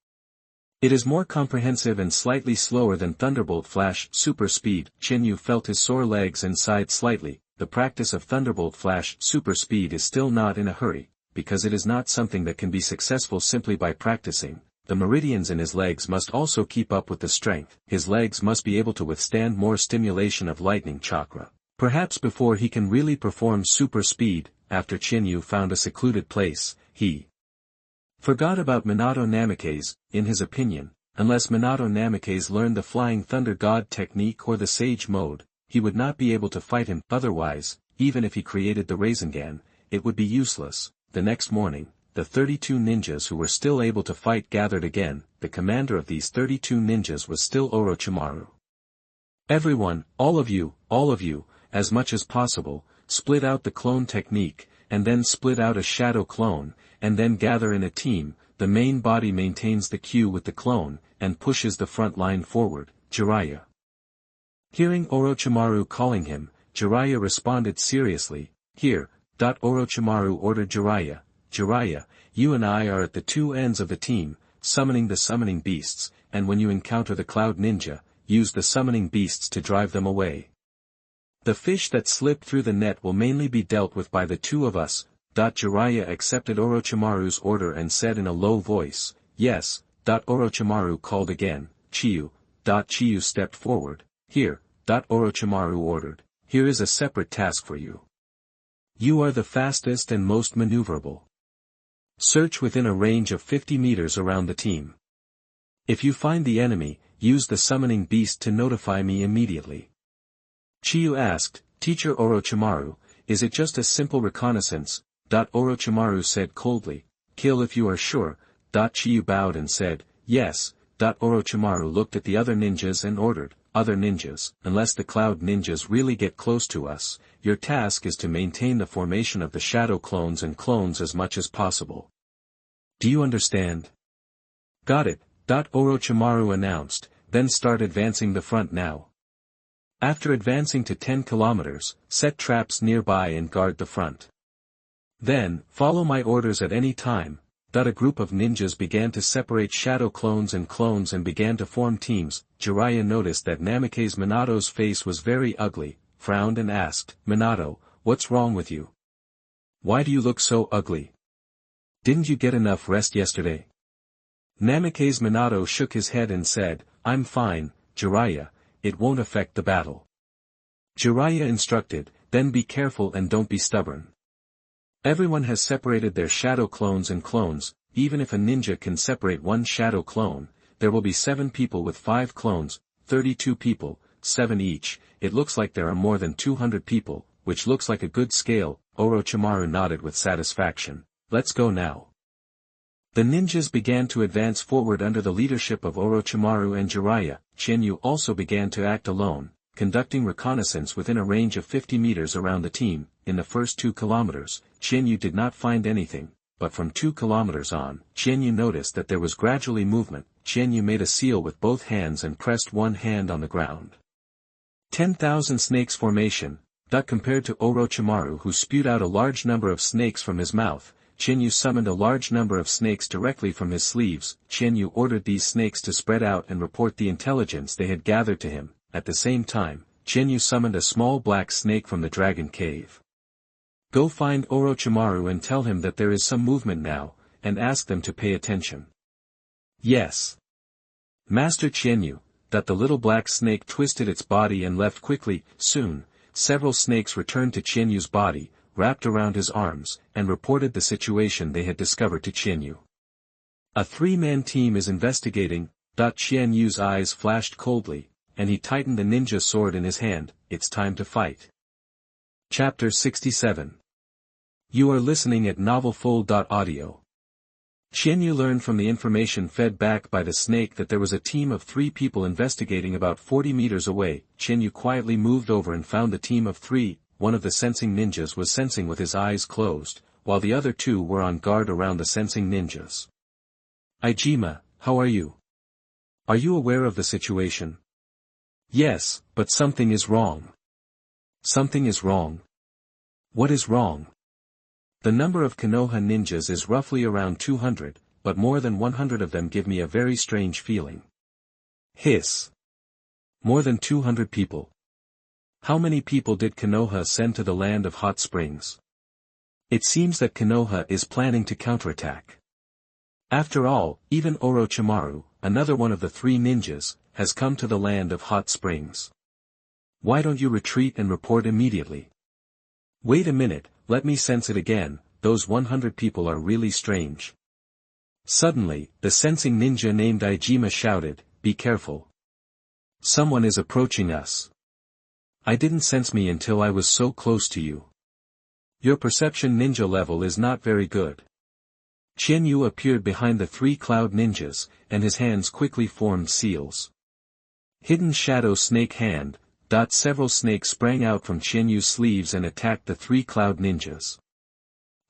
Speaker 1: It is more comprehensive and slightly slower than Thunderbolt Flash, Super Speed. Chinyu felt his sore legs and sighed slightly. The practice of Thunderbolt Flash, Super Speed is still not in a hurry, because it is not something that can be successful simply by practicing. The meridians in his legs must also keep up with the strength. His legs must be able to withstand more stimulation of lightning chakra. Perhaps before he can really perform super speed. After Chinyu found a secluded place, he forgot about Minato Namikaze. In his opinion, unless Minato Namikaze learned the Flying Thunder God technique or the Sage mode, he would not be able to fight him. Otherwise, even if he created the Rasengan, it would be useless. The next morning, the 32 ninjas who were still able to fight gathered again. The commander of these 32 ninjas was still Orochimaru. Everyone, all of you, as much as possible, split out the clone technique, and then split out a shadow clone, and then gather in a team. the main body maintains the queue with the clone, and pushes the front line forward, Jiraiya. Hearing Orochimaru calling him, Jiraiya responded seriously, "Here." Orochimaru ordered Jiraiya, "Jiraiya, you and I are at the two ends of the team, summoning the summoning beasts, and when you encounter the Cloud Ninja, use the summoning beasts to drive them away. The fish that slipped through the net will mainly be dealt with by the two of us." Jiraiya accepted Orochimaru's order and said in a low voice, "Yes." Orochimaru called again, "Chiyu." Chiyu stepped forward, "Here." Orochimaru ordered, "Here is a separate task for you. You are the fastest and most maneuverable. Search within a range of 50 meters around the team. If you find the enemy, use the summoning beast to notify me immediately." Chiyu asked, "Teacher Orochimaru, is it just a simple reconnaissance?" Orochimaru said coldly, "Kill if you are sure." Chiyu bowed and said, "Yes." Orochimaru looked at the other ninjas and ordered, "Other ninjas, unless the Cloud Ninjas really get close to us, your task is to maintain the formation of the shadow clones and clones as much as possible. Do you understand?" "Got it." Orochimaru announced, "Then start advancing the front now. After advancing to 10 kilometers, set traps nearby and guard the front. Then, follow my orders at any time." A group of ninjas began to separate shadow clones and began to form teams. Jiraiya noticed that Namikaze Minato's face was very ugly, frowned and asked, "Minato, what's wrong with you? Why do you look so ugly? Didn't you get enough rest yesterday?" Namikaze Minato shook his head and said, "I'm fine, Jiraiya, it won't affect the battle." Jiraiya instructed, "Then be careful and don't be stubborn. Everyone has separated their shadow clones and clones. Even if a ninja can separate one shadow clone, there will be 7 people with 5 clones, 32 people, 7 each. It looks like there are more than 200 people, which looks like a good scale." Orochimaru nodded with satisfaction. "Let's go now." The ninjas began to advance forward under the leadership of Orochimaru and Jiraiya. Chenyu also began to act alone, conducting reconnaissance within a range of 50 meters around the team. In the first 2 kilometers, Chenyu did not find anything, but from 2 kilometers on, Chenyu noticed that there was gradually movement. Chenyu made a seal with both hands and pressed one hand on the ground. 10,000 snakes formation. Compared to Orochimaru, who spewed out a large number of snakes from his mouth, Chenyu summoned a large number of snakes directly from his sleeves. Chenyu ordered these snakes to spread out and report the intelligence they had gathered to him. At the same time, Chenyu summoned a small black snake from the dragon cave. "Go find Orochimaru and tell him that there is some movement now, and ask them to pay attention." "Yes, Master Chenyu." The little black snake twisted its body and left quickly. Soon, several snakes returned to Chenyu's body, wrapped around his arms, and reported the situation they had discovered to Chenyu. "A 3-man team is investigating." Chenyu's eyes flashed coldly, and he tightened the ninja sword in his hand. "It's time to fight." Chapter 67. You are listening at novelfull.audio. Chenyu learned from the information fed back by the snake that there was a team of 3 people investigating about 40 meters away. Chenyu quietly moved over and found the team of 3. One of the sensing ninjas was sensing with his eyes closed, while the other 2 were on guard around the sensing ninjas. "Ijima, how are you? Are you aware of the situation?" "Yes, but something is wrong." "Something is wrong? What is wrong?" "The number of Konoha ninjas is roughly around 200, but more than 100 of them give me a very strange feeling." "Hiss. More than 200 people. How many people did Konoha send to the land of hot springs?" "It seems that Konoha is planning to counterattack. After all, even Orochimaru, another one of the 3 ninjas, has come to the land of hot springs. Why don't you retreat and report immediately?" "Wait a minute, let me sense it again. Those 100 people are really strange." Suddenly, the sensing ninja named Ijima shouted, "Be careful. Someone is approaching us. I didn't sense me until I was so close to you. Your perception ninja level is not very good." Chenyu appeared behind the 3 cloud ninjas, and his hands quickly formed seals. Hidden shadow snake hand. Several snakes sprang out from Chenyu's sleeves and attacked the 3 cloud ninjas.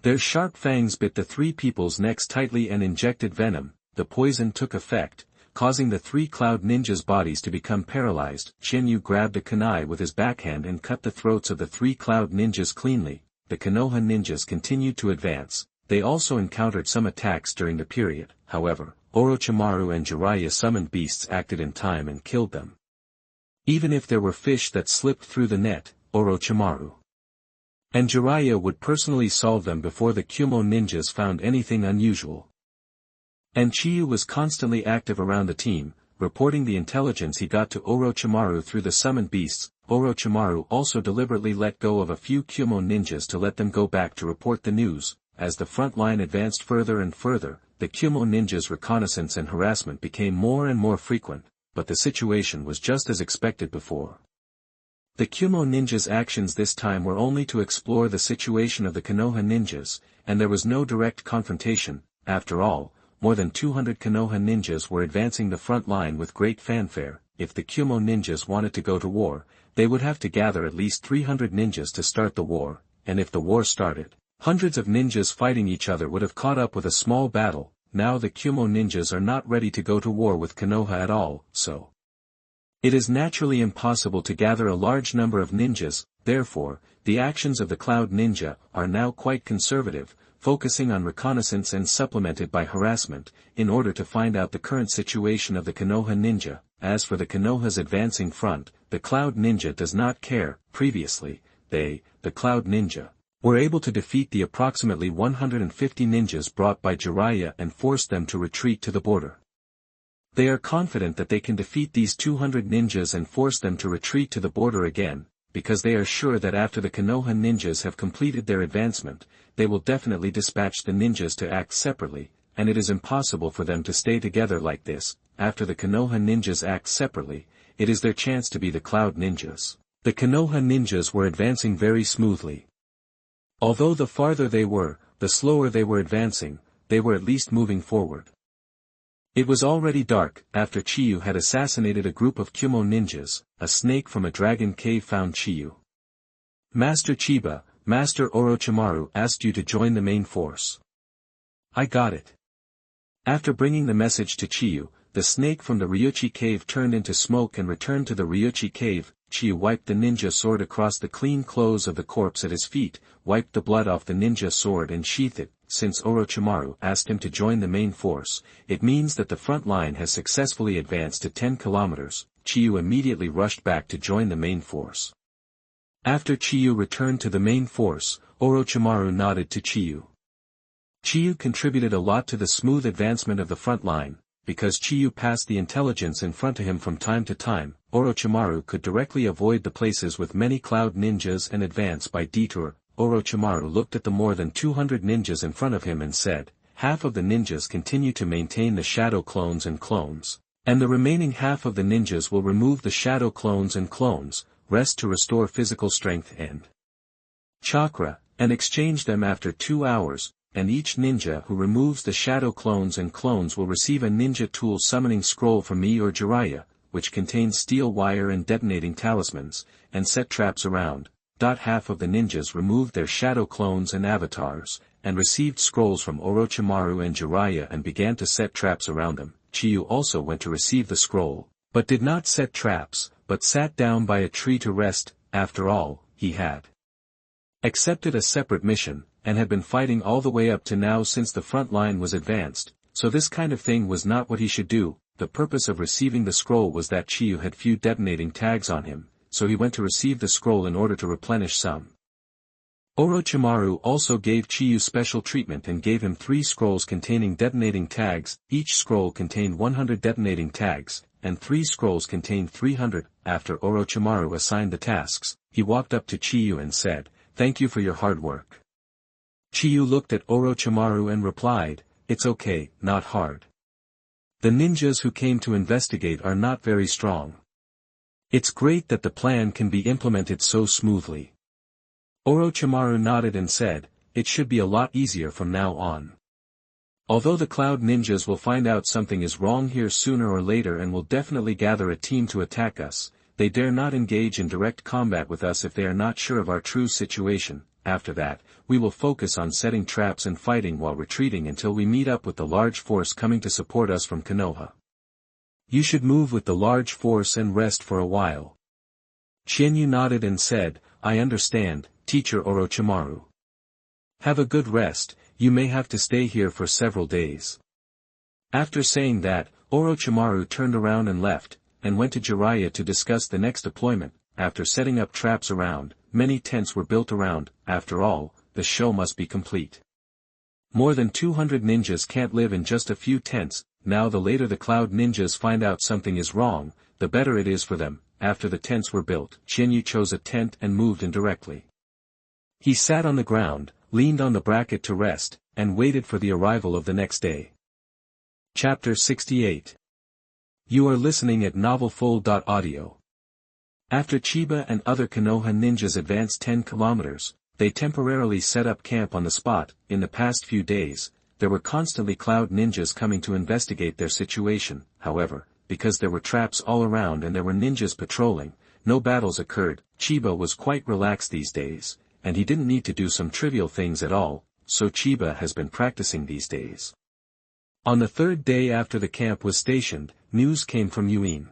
Speaker 1: Their sharp fangs bit the three people's necks tightly and injected venom. The poison took effect, causing the three cloud ninjas' bodies to become paralyzed. Shenyu grabbed a kunai with his backhand and cut the throats of the three cloud ninjas cleanly. The Konoha ninjas continued to advance. They also encountered some attacks during the period. However, Orochimaru and Jiraiya summoned beasts acted in time and killed them. Even if there were fish that slipped through the net, Orochimaru and Jiraiya would personally solve them before the Kumo ninjas found anything unusual. And Chiyu was constantly active around the team, reporting the intelligence he got to Orochimaru through the summoned beasts. Orochimaru also deliberately let go of a few Kumo ninjas to let them go back to report the news. As the front line advanced further and further, the Kumo ninjas' reconnaissance and harassment became more and more frequent, but the situation was just as expected before. The Kumo ninjas' actions this time were only to explore the situation of the Konoha ninjas, and there was no direct confrontation. After all, more than 200 Konoha ninjas were advancing the front line with great fanfare. If the Kumo ninjas wanted to go to war, they would have to gather at least 300 ninjas to start the war, and if the war started, hundreds of ninjas fighting each other would have caught up with a small battle. Now the Kumo ninjas are not ready to go to war with Konoha at all, so it is naturally impossible to gather a large number of ninjas. Therefore, the actions of the Cloud Ninja are now quite conservative, focusing on reconnaissance and supplemented by harassment, in order to find out the current situation of the Konoha ninja. As for the Konoha's advancing front, the Cloud Ninja does not care. Previously, the Cloud Ninja, were able to defeat the approximately 150 ninjas brought by Jiraiya and force them to retreat to the border. They are confident that they can defeat these 200 ninjas and force them to retreat to the border again, because they are sure that after the Konoha ninjas have completed their advancement, they will definitely dispatch the ninjas to act separately, and it is impossible for them to stay together like this. After the Konoha ninjas act separately, it is their chance to be the Cloud Ninjas. The Konoha ninjas were advancing very smoothly. Although the farther they were, the slower they were advancing, they were at least moving forward. It was already dark. After Chiyu had assassinated a group of Kumo ninjas, a snake from a dragon cave found Chiyu. Master Chiba, Master Orochimaru asked you to join the main force. I got it. After bringing the message to Chiyu, the snake from the Ryuchi cave turned into smoke and returned to the Ryuchi cave. Chiyu wiped the ninja sword across the clean clothes of the corpse at his feet, wiped the blood off the ninja sword and sheathed it. Since Orochimaru asked him to join the main force, it means that the front line has successfully advanced to 10 kilometers. Chiyu immediately rushed back to join the main force. After Chiyu returned to the main force, Orochimaru nodded to Chiyu. Chiyu contributed a lot to the smooth advancement of the front line. Because Chiyu passed the intelligence in front of him from time to time, Orochimaru could directly avoid the places with many Cloud Ninjas and advance by detour. Orochimaru looked at the more than 200 ninjas in front of him and said, half of the ninjas continue to maintain the shadow clones and clones, and the remaining half of the ninjas will remove the shadow clones and clones, rest to restore physical strength and chakra, and exchange them after 2 hours. And each ninja who removes the shadow clones and clones will receive a ninja tool summoning scroll from me or Jiraiya, which contains steel wire and detonating talismans, and set traps around. Half of the ninjas removed their shadow clones and avatars, and received scrolls from Orochimaru and Jiraiya and began to set traps around them. Chiyu also went to receive the scroll, but did not set traps, but sat down by a tree to rest. After all, he had accepted a separate mission, and had been fighting all the way up to now since the front line was advanced, so this kind of thing was not what he should do. The purpose of receiving the scroll was that Chiyu had few detonating tags on him, so he went to receive the scroll in order to replenish some. Orochimaru also gave Chiyu special treatment and gave him 3 scrolls containing detonating tags. Each scroll contained 100 detonating tags, and 3 scrolls contained 300. After Orochimaru assigned the tasks, he walked up to Chiyu and said, "Thank you for your hard work." Chiyu looked at Orochimaru and replied, "It's okay, not hard. The ninjas who came to investigate are not very strong. It's great that the plan can be implemented so smoothly." Orochimaru nodded and said, "It should be a lot easier from now on. Although the Cloud Ninjas will find out something is wrong here sooner or later and will definitely gather a team to attack us, they dare not engage in direct combat with us if they are not sure of our true situation. after that, we will focus on setting traps and fighting while retreating until we meet up with the large force coming to support us from Konoha. You should move with the large force and rest for a while. Senju nodded and said, I understand, teacher Orochimaru. Have a good rest, you may have to stay here for several days. After saying that, Orochimaru turned around and left, and went to Jiraiya to discuss the next deployment. After setting up traps around, many tents were built around. After all, the show must be complete. More than 200 ninjas can't live in just a few tents. Now the later the Cloud ninjas find out something is wrong, the better it is for them. After the tents were built, Senju chose a tent and moved in directly. He sat on the ground, leaned on the bracket to rest, and waited for the arrival of the next day. Chapter 68. You are listening at novelfull.audio. After Chiba and other Konoha ninjas advanced 10 kilometers, they temporarily set up camp on the spot. In the past few days, there were constantly Cloud ninjas coming to investigate their situation. However, because there were traps all around and there were ninjas patrolling, no battles occurred. Chiba was quite relaxed these days, and he didn't need to do some trivial things at all, so Chiba has been practicing these days. On the third day after the camp was stationed, news came from Yuin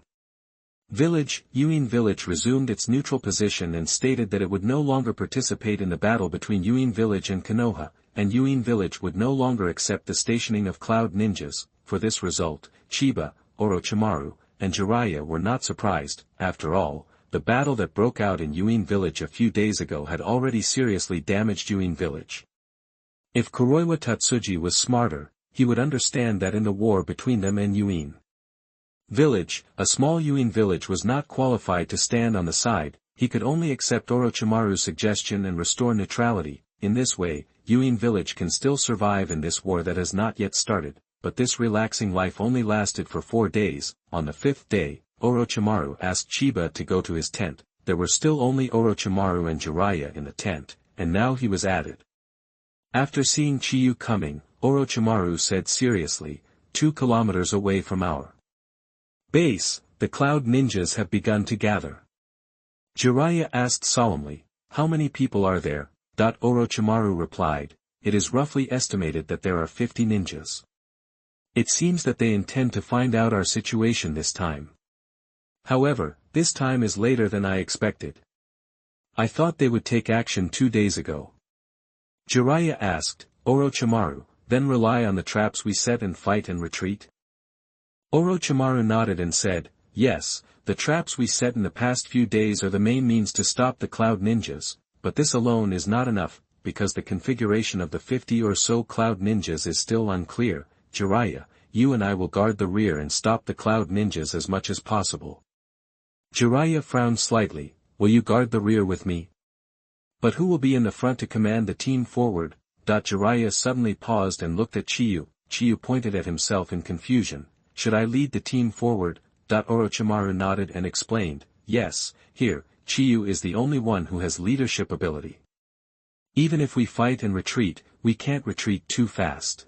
Speaker 1: Village resumed its neutral position and stated that it would no longer participate in the battle between Yuin Village and Konoha, and Yuin Village would no longer accept the stationing of Cloud ninjas. For this result, Chiba, Orochimaru, and Jiraiya were not surprised. After all, the battle that broke out in Yuin Village a few days ago had already seriously damaged Yuin Village. If Kuroiwa Tatsuji was smarter, he would understand that in the war between them and Yuin Village, a small Yuin village was not qualified to stand on the side. He could only accept Orochimaru's suggestion and restore neutrality. In this way, Yuin Village can still survive in this war that has not yet started, but this relaxing life only lasted for 4 days. On the 5th day, Orochimaru asked Chiba to go to his tent. There were still only Orochimaru and Jiraiya in the tent, and now he was added. After seeing Chiyu coming, Orochimaru said seriously, 2 kilometers away from our base, the Cloud ninjas have begun to gather. Jiraiya asked solemnly, how many people are there? Orochimaru replied, it is roughly estimated that there are 50 ninjas. It seems that they intend to find out our situation this time. However, this time is later than I expected. I thought they would take action 2 days ago. Jiraiya asked, Orochimaru, then rely on the traps we set and fight and retreat? Orochimaru nodded and said, yes, the traps we set in the past few days are the main means to stop the Cloud ninjas, but this alone is not enough, because the configuration of the 50 or so Cloud ninjas is still unclear. Jiraiya, you and I will guard the rear and stop the Cloud ninjas as much as possible. Jiraiya frowned slightly, will you guard the rear with me? But who will be in the front to command the team forward? Jiraiya suddenly paused and looked at Chiyu. Chiyu pointed at himself in confusion. Should I lead the team forward? Orochimaru nodded and explained, yes, here, Chiyu is the only one who has leadership ability. Even if we fight and retreat, we can't retreat too fast.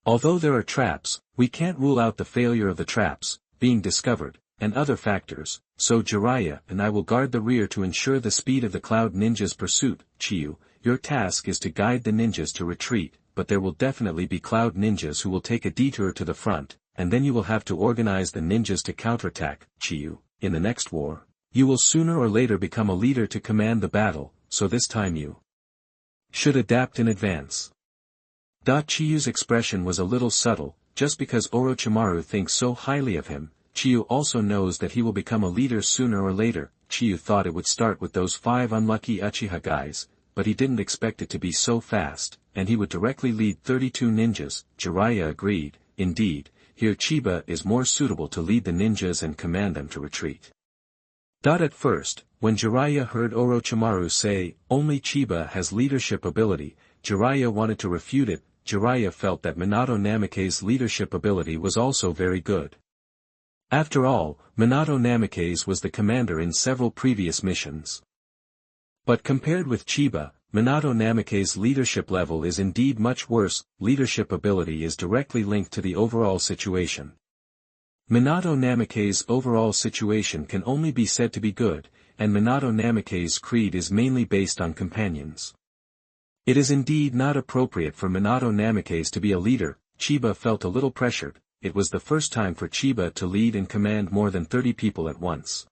Speaker 1: Although there are traps, we can't rule out the failure of the traps being discovered, and other factors, so Jiraiya and I will guard the rear to ensure the speed of the Cloud ninjas' pursuit. Chiyu, your task is to guide the ninjas to retreat, but there will definitely be Cloud ninjas who will take a detour to the front, and then you will have to organize the ninjas to counterattack. Chiyu, in the next war, you will sooner or later become a leader to command the battle, so this time you should adapt in advance. Chiyu's expression was a little subtle. Just because Orochimaru thinks so highly of him, Chiyu also knows that he will become a leader sooner or later. Chiyu thought it would start with those 5 unlucky Uchiha guys, but he didn't expect it to be so fast, and he would directly lead 32 ninjas. Jiraiya agreed, indeed, here Chiba is more suitable to lead the ninjas and command them to retreat. At first, when Jiraiya heard Orochimaru say, only Chiba has leadership ability, Jiraiya wanted to refute it. Jiraiya felt that Minato Namikaze's leadership ability was also very good. After all, Minato Namikaze was the commander in several previous missions. But compared with Chiba, Minato Namikaze's leadership level is indeed much worse. Leadership ability is directly linked to the overall situation. Minato Namikaze's overall situation can only be said to be good, and Minato Namikaze's creed is mainly based on companions. It is indeed not appropriate for Minato Namikaze to be a leader. Chiba felt a little pressured. It was the first time for Chiba to lead and command more than 30 people at once.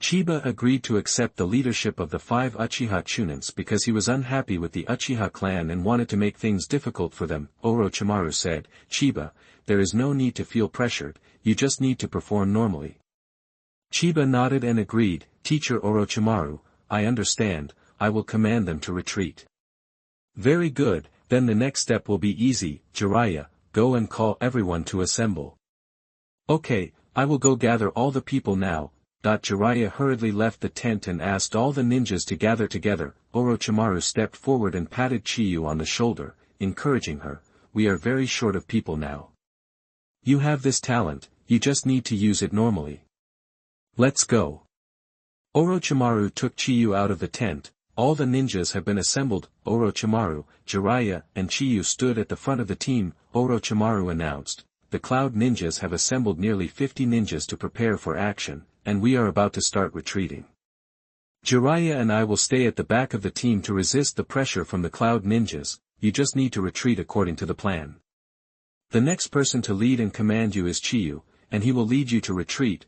Speaker 1: Chiba agreed to accept the leadership of the 5 Uchiha Chunins because he was unhappy with the Uchiha clan and wanted to make things difficult for them. Orochimaru said, "Chiba, there is no need to feel pressured, you just need to perform normally." Chiba nodded and agreed, "Teacher Orochimaru, I understand, I will command them to retreat." "Very good, then the next step will be easy, Jiraiya, go and call everyone to assemble." "Okay, I will go gather all the people now." Jiraiya hurriedly left the tent and asked all the ninjas to gather together. Orochimaru stepped forward and patted Chiyu on the shoulder, encouraging her, "We are very short of people now. You have this talent, you just need to use it normally. Let's go." Orochimaru took Chiyu out of the tent. All the ninjas have been assembled. Orochimaru, Jiraiya, and Chiyu stood at the front of the team. Orochimaru announced, "The Cloud Ninjas have assembled nearly 50 ninjas to prepare for action, and we are about to start retreating. Jiraiya and I will stay at the back of the team to resist the pressure from the Cloud Ninjas. You just need to retreat according to the plan. The next person to lead and command you is Chiyu, and he will lead you to retreat."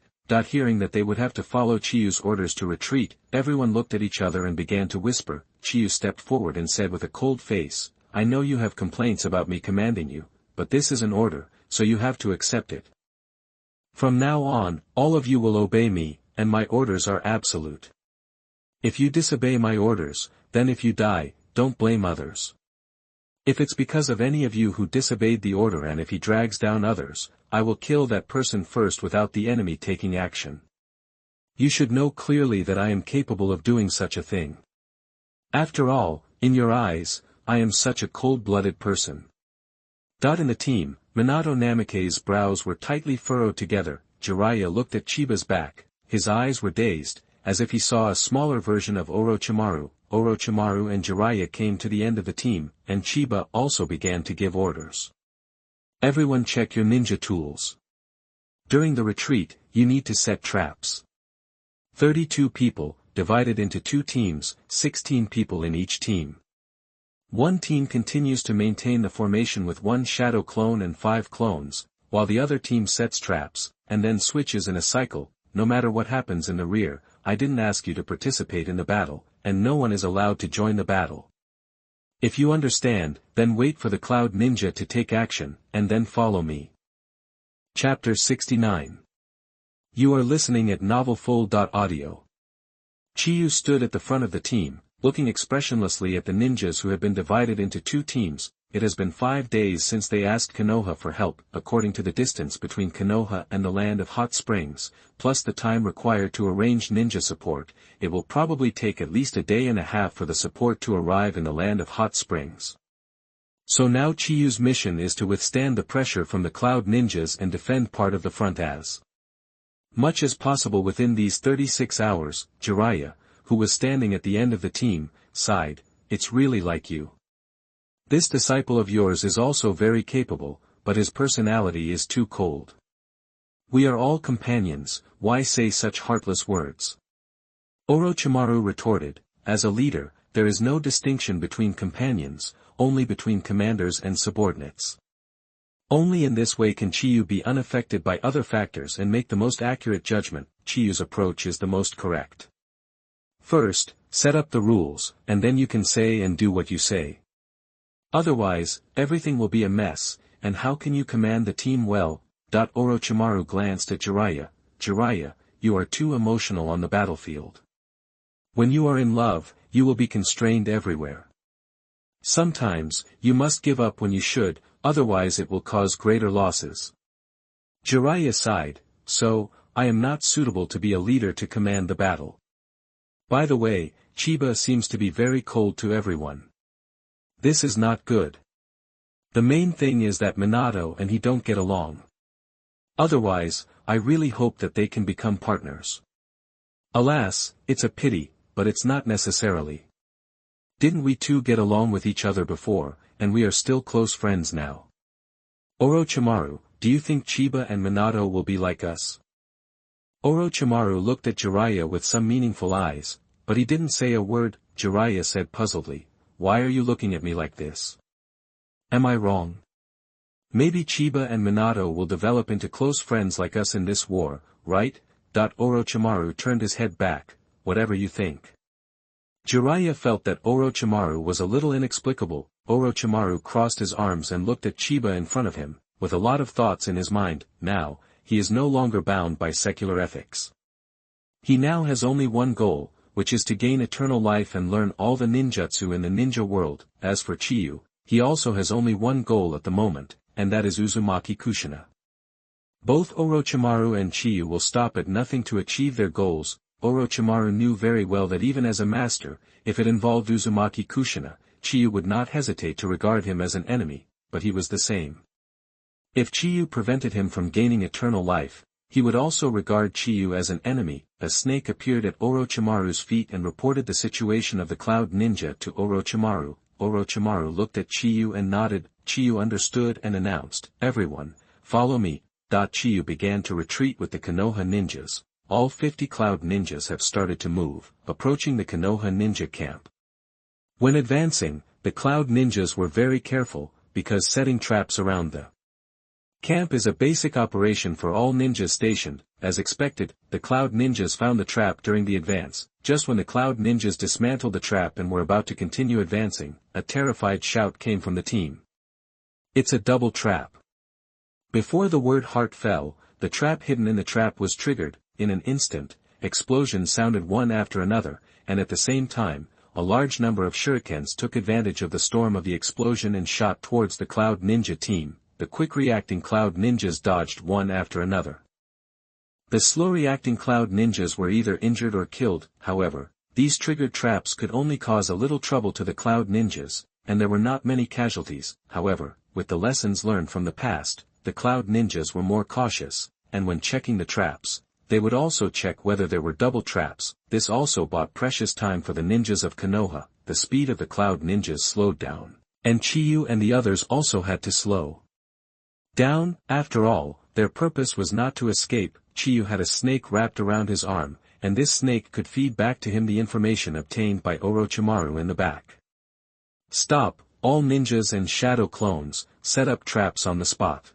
Speaker 1: Hearing that they would have to follow Chiyu's orders to retreat, everyone looked at each other and began to whisper. Chiyu stepped forward and said with a cold face, "I know you have complaints about me commanding you, but this is an order, so you have to accept it. From now on, all of you will obey me, and my orders are absolute. If you disobey my orders, then if you die, don't blame others. If it's because of any of you who disobeyed the order and if he drags down others, I will kill that person first without the enemy taking action. You should know clearly that I am capable of doing such a thing. After all, in your eyes, I am such a cold-blooded person." In the team, Minato Namikaze's brows were tightly furrowed together. Jiraiya looked at Chiba's back, his eyes were dazed, as if he saw a smaller version of Orochimaru. Orochimaru and Jiraiya came to the end of the team, and Chiba also began to give orders. "Everyone check your ninja tools. During the retreat, you need to set traps. 32 people, divided into 2 teams, 16 people in each team. One team continues to maintain the formation with 1 shadow clone and 5 clones, while the other team sets traps, and then switches in a cycle. No matter what happens in the rear, I didn't ask you to participate in the battle, and no one is allowed to join the battle. If you understand, then wait for the Cloud Ninja to take action, and then follow me." Chapter 69. You are listening at novelfull.audio. Chiyu stood at the front of the team, looking expressionlessly at the ninjas who had been divided into 2 teams. It has been 5 days since they asked Konoha for help. According to the distance between Konoha and the land of hot springs, plus the time required to arrange ninja support, it will probably take at least a day and a half for the support to arrive in the land of hot springs. So now Chiyu's mission is to withstand the pressure from the Cloud Ninjas and defend part of the front as much as possible within these 36 hours. Jiraiya, who was standing at the end of the team, sighed, "It's really like you. This disciple of yours is also very capable, but his personality is too cold. We are all companions, why say such heartless words?" Orochimaru retorted, "As a leader, there is no distinction between companions, only between commanders and subordinates. Only in this way can Chiyu be unaffected by other factors and make the most accurate judgment. Chiyu's approach is the most correct. First, set up the rules, and then you can say and do what you say. Otherwise, everything will be a mess, and how can you command the team well?" Orochimaru glanced at Jiraiya. "Jiraiya, you are too emotional on the battlefield. When you are in love, you will be constrained everywhere. Sometimes, you must give up when you should, otherwise it will cause greater losses." Jiraiya sighed, "So, I am not suitable to be a leader to command the battle. By the way, Chiba seems to be very cold to everyone. This is not good. The main thing is that Minato and he don't get along. Otherwise, I really hope that they can become partners. Alas, it's a pity, but it's not necessarily. Didn't we two get along with each other before, and we are still close friends now? Orochimaru, do you think Chiba and Minato will be like us?" Orochimaru looked at Jiraiya with some meaningful eyes, but he didn't say a word. Jiraiya said puzzledly, why are you looking at me like this? Am I wrong? Maybe Chiba and Minato will develop into close friends like us in this war, right? Orochimaru turned his head back, whatever you think. Jiraiya felt that Orochimaru was a little inexplicable. Orochimaru crossed his arms and looked at Chiba in front of him, with a lot of thoughts in his mind. Now, he is no longer bound by secular ethics. He now has only one goal, which is to gain eternal life and learn all the ninjutsu in the ninja world. As for Chiyu, he also has only one goal at the moment, and that is Uzumaki Kushina. Both Orochimaru and Chiyu will stop at nothing to achieve their goals. Orochimaru knew very well that even as a master, if it involved Uzumaki Kushina, Chiyu would not hesitate to regard him as an enemy, but he was the same. If Chiyu prevented him from gaining eternal life, he would also regard Chiyu as an enemy. A snake appeared at Orochimaru's feet and reported the situation of the Cloud Ninja to Orochimaru. Orochimaru looked at Chiyu and nodded. Chiyu understood and announced, "Everyone, follow me." Chiyu began to retreat with the Konoha ninjas. All 50 Cloud Ninjas have started to move, approaching the Konoha ninja camp. When advancing, the Cloud Ninjas were very careful, because setting traps around the camp is a basic operation for all ninjas stationed. As expected, the Cloud Ninjas found the trap during the advance. Just when the Cloud Ninjas dismantled the trap and were about to continue advancing, a terrified shout came from the team. "It's a double trap." Before the word heart fell, the trap hidden in the trap was triggered. In an instant, explosions sounded one after another, and at the same time, a large number of shurikens took advantage of the storm of the explosion and shot towards the Cloud Ninja team. The quick-reacting Cloud Ninjas dodged one after another. The slow-reacting Cloud Ninjas were either injured or killed. However, these triggered traps could only cause a little trouble to the Cloud Ninjas, and there were not many casualties. However, with the lessons learned from the past, the Cloud Ninjas were more cautious, and when checking the traps, they would also check whether there were double traps. This also bought precious time for the ninjas of Konoha. The speed of the Cloud Ninjas slowed down, and Chiyu and the others also had to slow down. After all, their purpose was not to escape. Chiyu had a snake wrapped around his arm, and this snake could feed back to him the information obtained by Orochimaru in the back. "Stop, all ninjas and shadow clones, set up traps on the spot.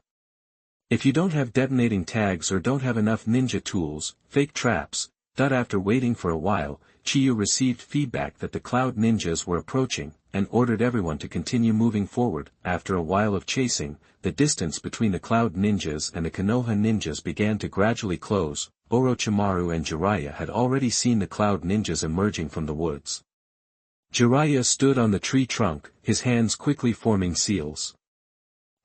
Speaker 1: If you don't have detonating tags or don't have enough ninja tools, fake traps." After waiting for a while, Chiyu received feedback that the Cloud Ninjas were approaching, and ordered everyone to continue moving forward. After a while of chasing, the distance between the Cloud Ninjas and the Konoha Ninjas began to gradually close. Orochimaru and Jiraiya had already seen the Cloud Ninjas emerging from the woods. Jiraiya stood on the tree trunk, his hands quickly forming seals.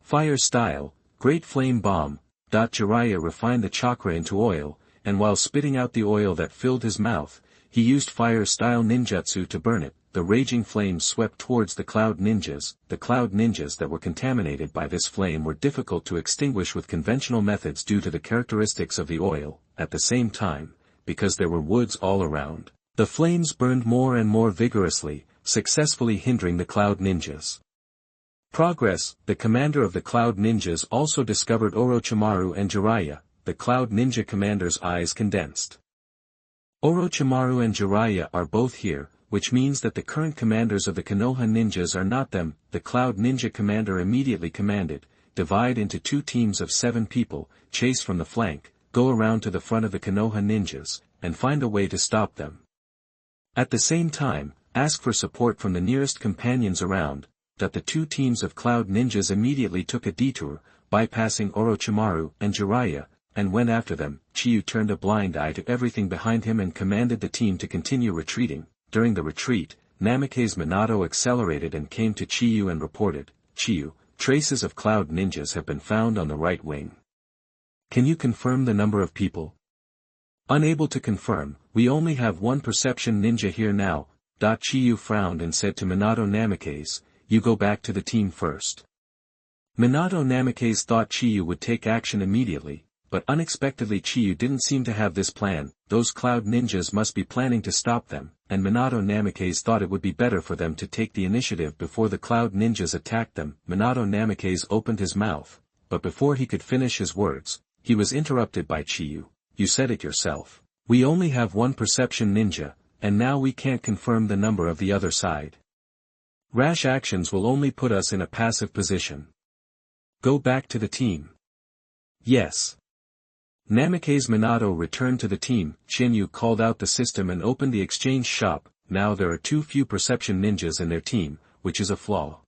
Speaker 1: Fire style, Great Flame Bomb. Jiraiya refined the chakra into oil, and while spitting out the oil that filled his mouth, he used fire-style ninjutsu to burn it. The raging flames swept towards the Cloud Ninjas. The Cloud Ninjas that were contaminated by this flame were difficult to extinguish with conventional methods due to the characteristics of the oil. At the same time, because there were woods all around, the flames burned more and more vigorously, successfully hindering the Cloud Ninjas' progress. The commander of the Cloud Ninjas also discovered Orochimaru and Jiraiya. The Cloud Ninja commander's eyes condensed. Orochimaru and Jiraiya are both here, which means that the current commanders of the Konoha Ninjas are not them. The Cloud Ninja commander immediately commanded, "Divide into 2 teams of 7 people, chase from the flank, go around to the front of the Konoha Ninjas, and find a way to stop them. At the same time, ask for support from the nearest companions around." The 2 teams of Cloud Ninjas immediately took a detour, bypassing Orochimaru and Jiraiya, and went after them. Chiyu turned a blind eye to everything behind him and commanded the team to continue retreating. During the retreat, Namikaze Minato accelerated and came to Chiyu and reported, "Chiyu, traces of Cloud Ninjas have been found on the right wing. Can you confirm the number of people?" "Unable to confirm, we only have 1 perception ninja here now." Chiyu frowned and said to Minato, "Namikaze, you go back to the team first." Minato Namikaze thought Chiyu would take action immediately, but unexpectedly Chiyu didn't seem to have this plan. Those Cloud Ninjas must be planning to stop them, and Minato Namikaze thought it would be better for them to take the initiative before the Cloud Ninjas attacked them. Minato Namikaze opened his mouth, but before he could finish his words, he was interrupted by Chiyu. "You said it yourself. We only have 1 perception ninja, and now we can't confirm the number of the other side." Rash actions will only put us in a passive position. Go back to the team. Yes. Namikaze Minato returned to the team. Shinyu called out the system and opened the exchange shop. Now there are too few perception ninjas in their team, which is a flaw.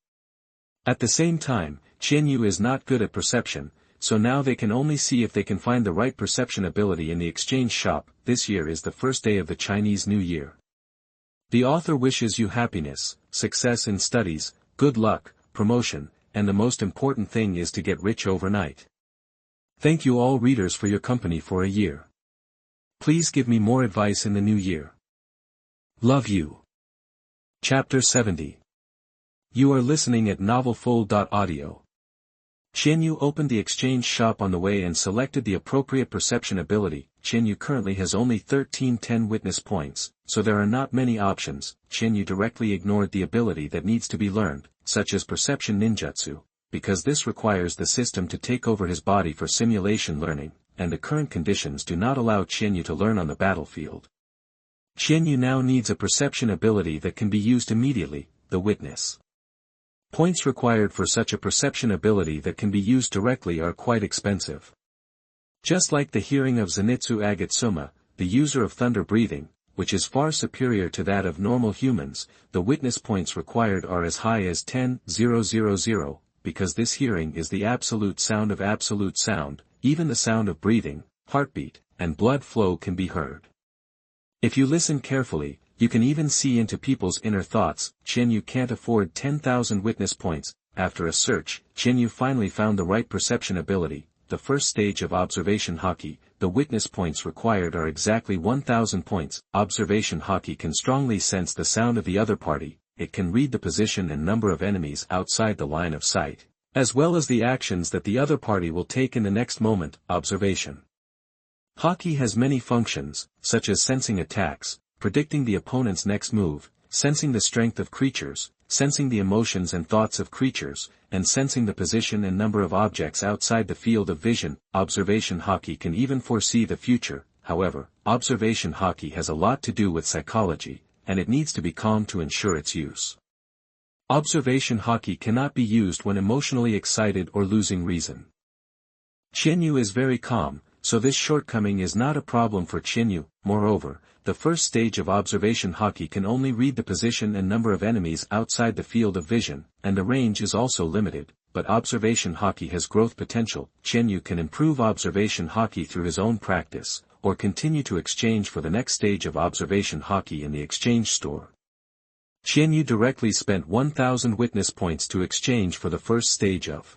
Speaker 1: At the same time, Shinyu is not good at perception, so now they can only see if they can find the right perception ability in the exchange shop. This year is the first day of the Chinese New Year. The author wishes you happiness, success in studies, good luck, promotion, and the most important thing is to get rich overnight. Thank you all readers for your company for a year. Please give me more advice in the new year. Love you. Chapter 70. You are listening at novelfull.audio. Shinyu opened the exchange shop on the way and selected the appropriate perception ability. Shinyu currently has only 1310 witness points, so there are not many options. Shinyu directly ignored the ability that needs to be learned, such as perception ninjutsu, because this requires the system to take over his body for simulation learning, and the current conditions do not allow Shinyu to learn on the battlefield. Shinyu now needs a perception ability that can be used immediately, the witness. Points required for such a perception ability that can be used directly are quite expensive. Just like the hearing of Zenitsu Agatsuma, the user of thunder breathing, which is far superior to that of normal humans, the witness points required are as high as 10,000, because this hearing is the absolute sound, even the sound of breathing, heartbeat, and blood flow can be heard. If you listen carefully, you can even see into people's inner thoughts. Shinyu can't afford 10,000 witness points. After a search, Shinyu finally found the right perception ability, the first stage of observation haki. The witness points required are exactly 1,000 points. Observation haki can strongly sense the sound of the other party, it can read the position and number of enemies outside the line of sight, as well as the actions that the other party will take in the next moment. Observation haki has many functions, such as sensing attacks, predicting the opponent's next move, sensing the strength of creatures, sensing the emotions and thoughts of creatures, and sensing the position and number of objects outside the field of vision. Observation haki can even foresee the future. However, observation haki has a lot to do with psychology, and it needs to be calm to ensure its use. Observation haki cannot be used when emotionally excited or losing reason. Shinyu is very calm, so this shortcoming is not a problem for Shinyu. Moreover, the first stage of observation haki can only read the position and number of enemies outside the field of vision, and the range is also limited, but observation haki has growth potential. Shinyu can improve observation haki through his own practice, or continue to exchange for the next stage of observation haki in the exchange store. Shinyu directly spent 1,000 witness points to exchange for the first stage of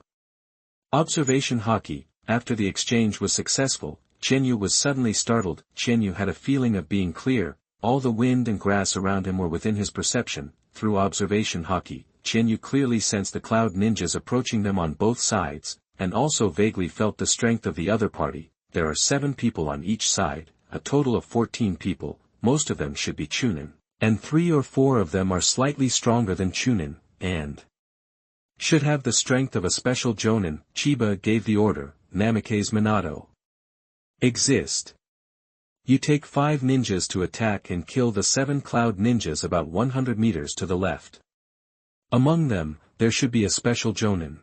Speaker 1: observation haki. After the exchange was successful, Shinyu was suddenly startled. Shinyu had a feeling of being clear, all the wind and grass around him were within his perception. Through observation haki, Shinyu clearly sensed the cloud ninjas approaching them on both sides, and also vaguely felt the strength of the other party. There are 7 people on each side, a total of 14 people, most of them should be Chunin, and 3 or 4 of them are slightly stronger than Chunin, and should have the strength of a special Jonin. Chiba gave the order. Namikaze Minato. Exist. You take 5 ninjas to attack and kill the 7 cloud ninjas about 100 meters to the left. Among them, there should be a special Jonin.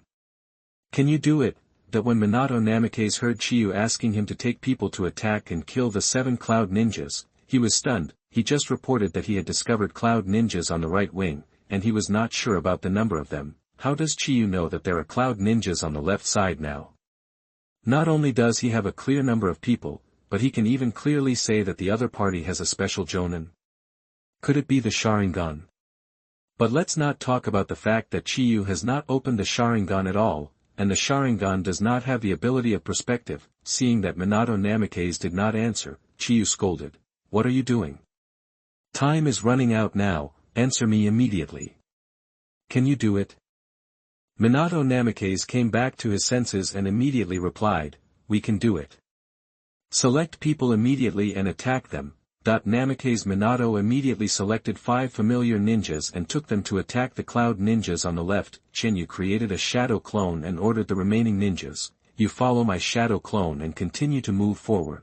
Speaker 1: Can you do it? That when Minato Namikaze heard Chiyu asking him to take people to attack and kill the 7 cloud ninjas, he was stunned. He just reported that he had discovered cloud ninjas on the right wing, and he was not sure about the number of them. How does Chiyu know that there are cloud ninjas on the left side now? Not only does he have a clear number of people, but he can even clearly say that the other party has a special Jonin. Could it be the Sharingan? But let's not talk about the fact that Chiyu has not opened the Sharingan at all, and the Sharingan does not have the ability of perspective. Seeing that Minato Namikaze did not answer, Chiyu scolded. What are you doing? Time is running out now, answer me immediately. Can you do it? Minato Namikaze came back to his senses and immediately replied, we can do it. Select people immediately and attack them. Namikaze Minato immediately selected 5 familiar ninjas and took them to attack the cloud ninjas on the left. Shinyu created a shadow clone and ordered the remaining ninjas, you follow my shadow clone and continue to move forward.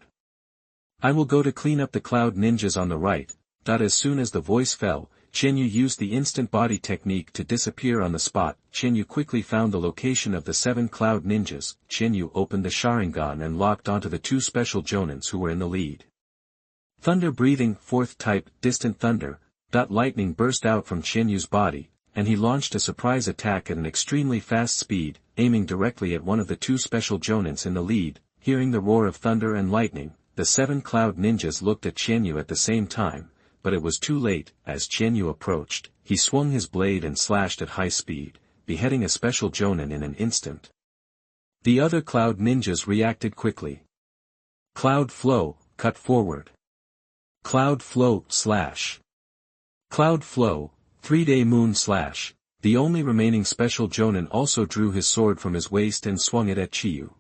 Speaker 1: I will go to clean up the cloud ninjas on the right. As soon as the voice fell, Chenyu used the instant body technique to disappear on the spot. Chenyu quickly found the location of the 7 cloud ninjas. Chenyu opened the Sharingan and locked onto the 2 special Jonins who were in the lead. Thunder-breathing, 4th type, distant thunder. Lightning burst out from Chenyu's body, and he launched a surprise attack at an extremely fast speed, aiming directly at one of the 2 special Jonins in the lead. Hearing the roar of thunder and lightning, the 7 cloud ninjas looked at Chenyu at the same time, but it was too late. As Chenyu approached, he swung his blade and slashed at high speed, beheading a special Jonin in an instant. The other cloud ninjas reacted quickly. Cloud flow, cut forward. Cloud flow, slash. Cloud flow, 3-day moon slash. The only remaining special Jonin also drew his sword from his waist and swung it at Chiyu.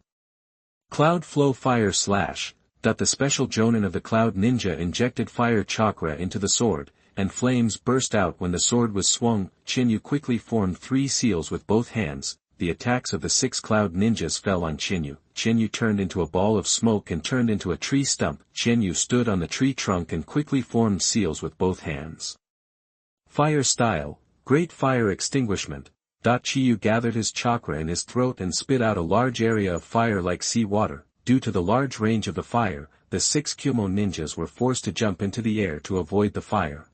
Speaker 1: Cloud flow fire slash. The special Jonin of the Cloud Ninja injected fire chakra into the sword, and flames burst out when the sword was swung. Chenyu quickly formed 3 seals with both hands. The attacks of the 6 Cloud Ninjas fell on Chenyu. Chenyu turned into a ball of smoke and turned into a tree stump. Chenyu stood on the tree trunk and quickly formed seals with both hands. Fire style, great fire extinguishment. Chiyu gathered his chakra in his throat and spit out a large area of fire like sea water. Due to the large range of the fire, the 6 Kyumo ninjas were forced to jump into the air to avoid the fire.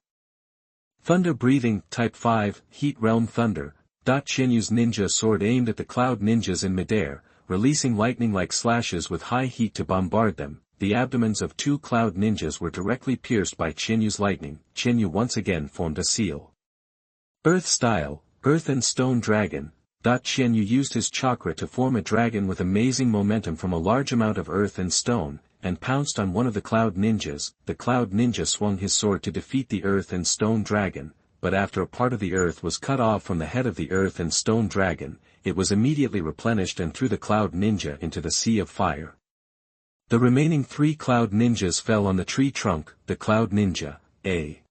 Speaker 1: Thunder breathing, type 5, heat realm thunder. Chenyu's ninja sword aimed at the cloud ninjas in midair, releasing lightning-like slashes with high heat to bombard them. The abdomens of 2 cloud ninjas were directly pierced by Chenyu's lightning. Chenyu once again formed a seal. Earth style, earth and stone dragon. Chenyu used his chakra to form a dragon with amazing momentum from a large amount of earth and stone, and pounced on one of the cloud ninjas. The cloud ninja swung his sword to defeat the earth and stone dragon, but after a part of the earth was cut off from the head of the earth and stone dragon, it was immediately replenished and threw the cloud ninja into the sea of fire. The remaining 3 cloud ninjas fell on the tree trunk. The cloud ninja, a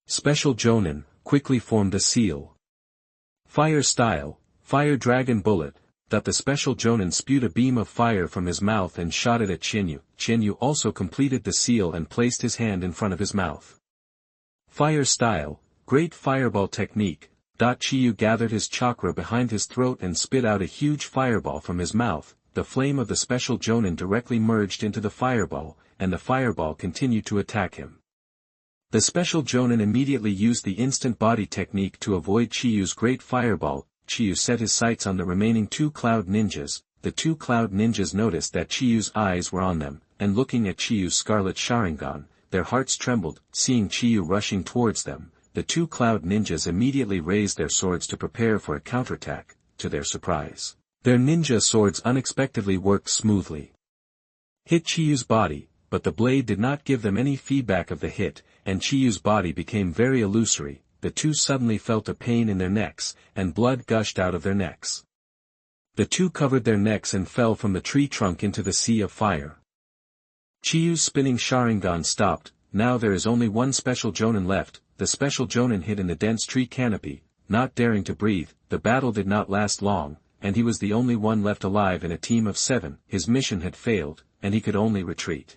Speaker 1: special Jonin, quickly formed a seal. Fire style, fire dragon bullet. The special Jonin spewed a beam of fire from his mouth and shot it at Chenyu. Chenyu also completed the seal and placed his hand in front of his mouth. Fire style, great fireball technique. Chiyu gathered his chakra behind his throat and spit out a huge fireball from his mouth. The flame of the special Jonin directly merged into the fireball, and the fireball continued to attack him. The special Jonin immediately used the instant body technique to avoid Chiyu's great fireball. Chiyu set his sights on the remaining 2 cloud ninjas. The 2 cloud ninjas noticed that Chiyu's eyes were on them, and looking at Chiyu's scarlet Sharingan, their hearts trembled. Seeing Chiyu rushing towards them, the 2 cloud ninjas immediately raised their swords to prepare for a counterattack. To their surprise, their ninja swords unexpectedly worked smoothly. Hit Chiyu's body, but the blade did not give them any feedback of the hit, and Chiyu's body became very illusory. The 2 suddenly felt a pain in their necks, and blood gushed out of their necks. The 2 covered their necks and fell from the tree trunk into the sea of fire. Chiyu's spinning Sharingan stopped. Now there is only 1 special Jonin left. The special Jonin hid in the dense tree canopy, not daring to breathe. The battle did not last long, and he was the only one left alive in a team of 7. His mission had failed, and he could only retreat.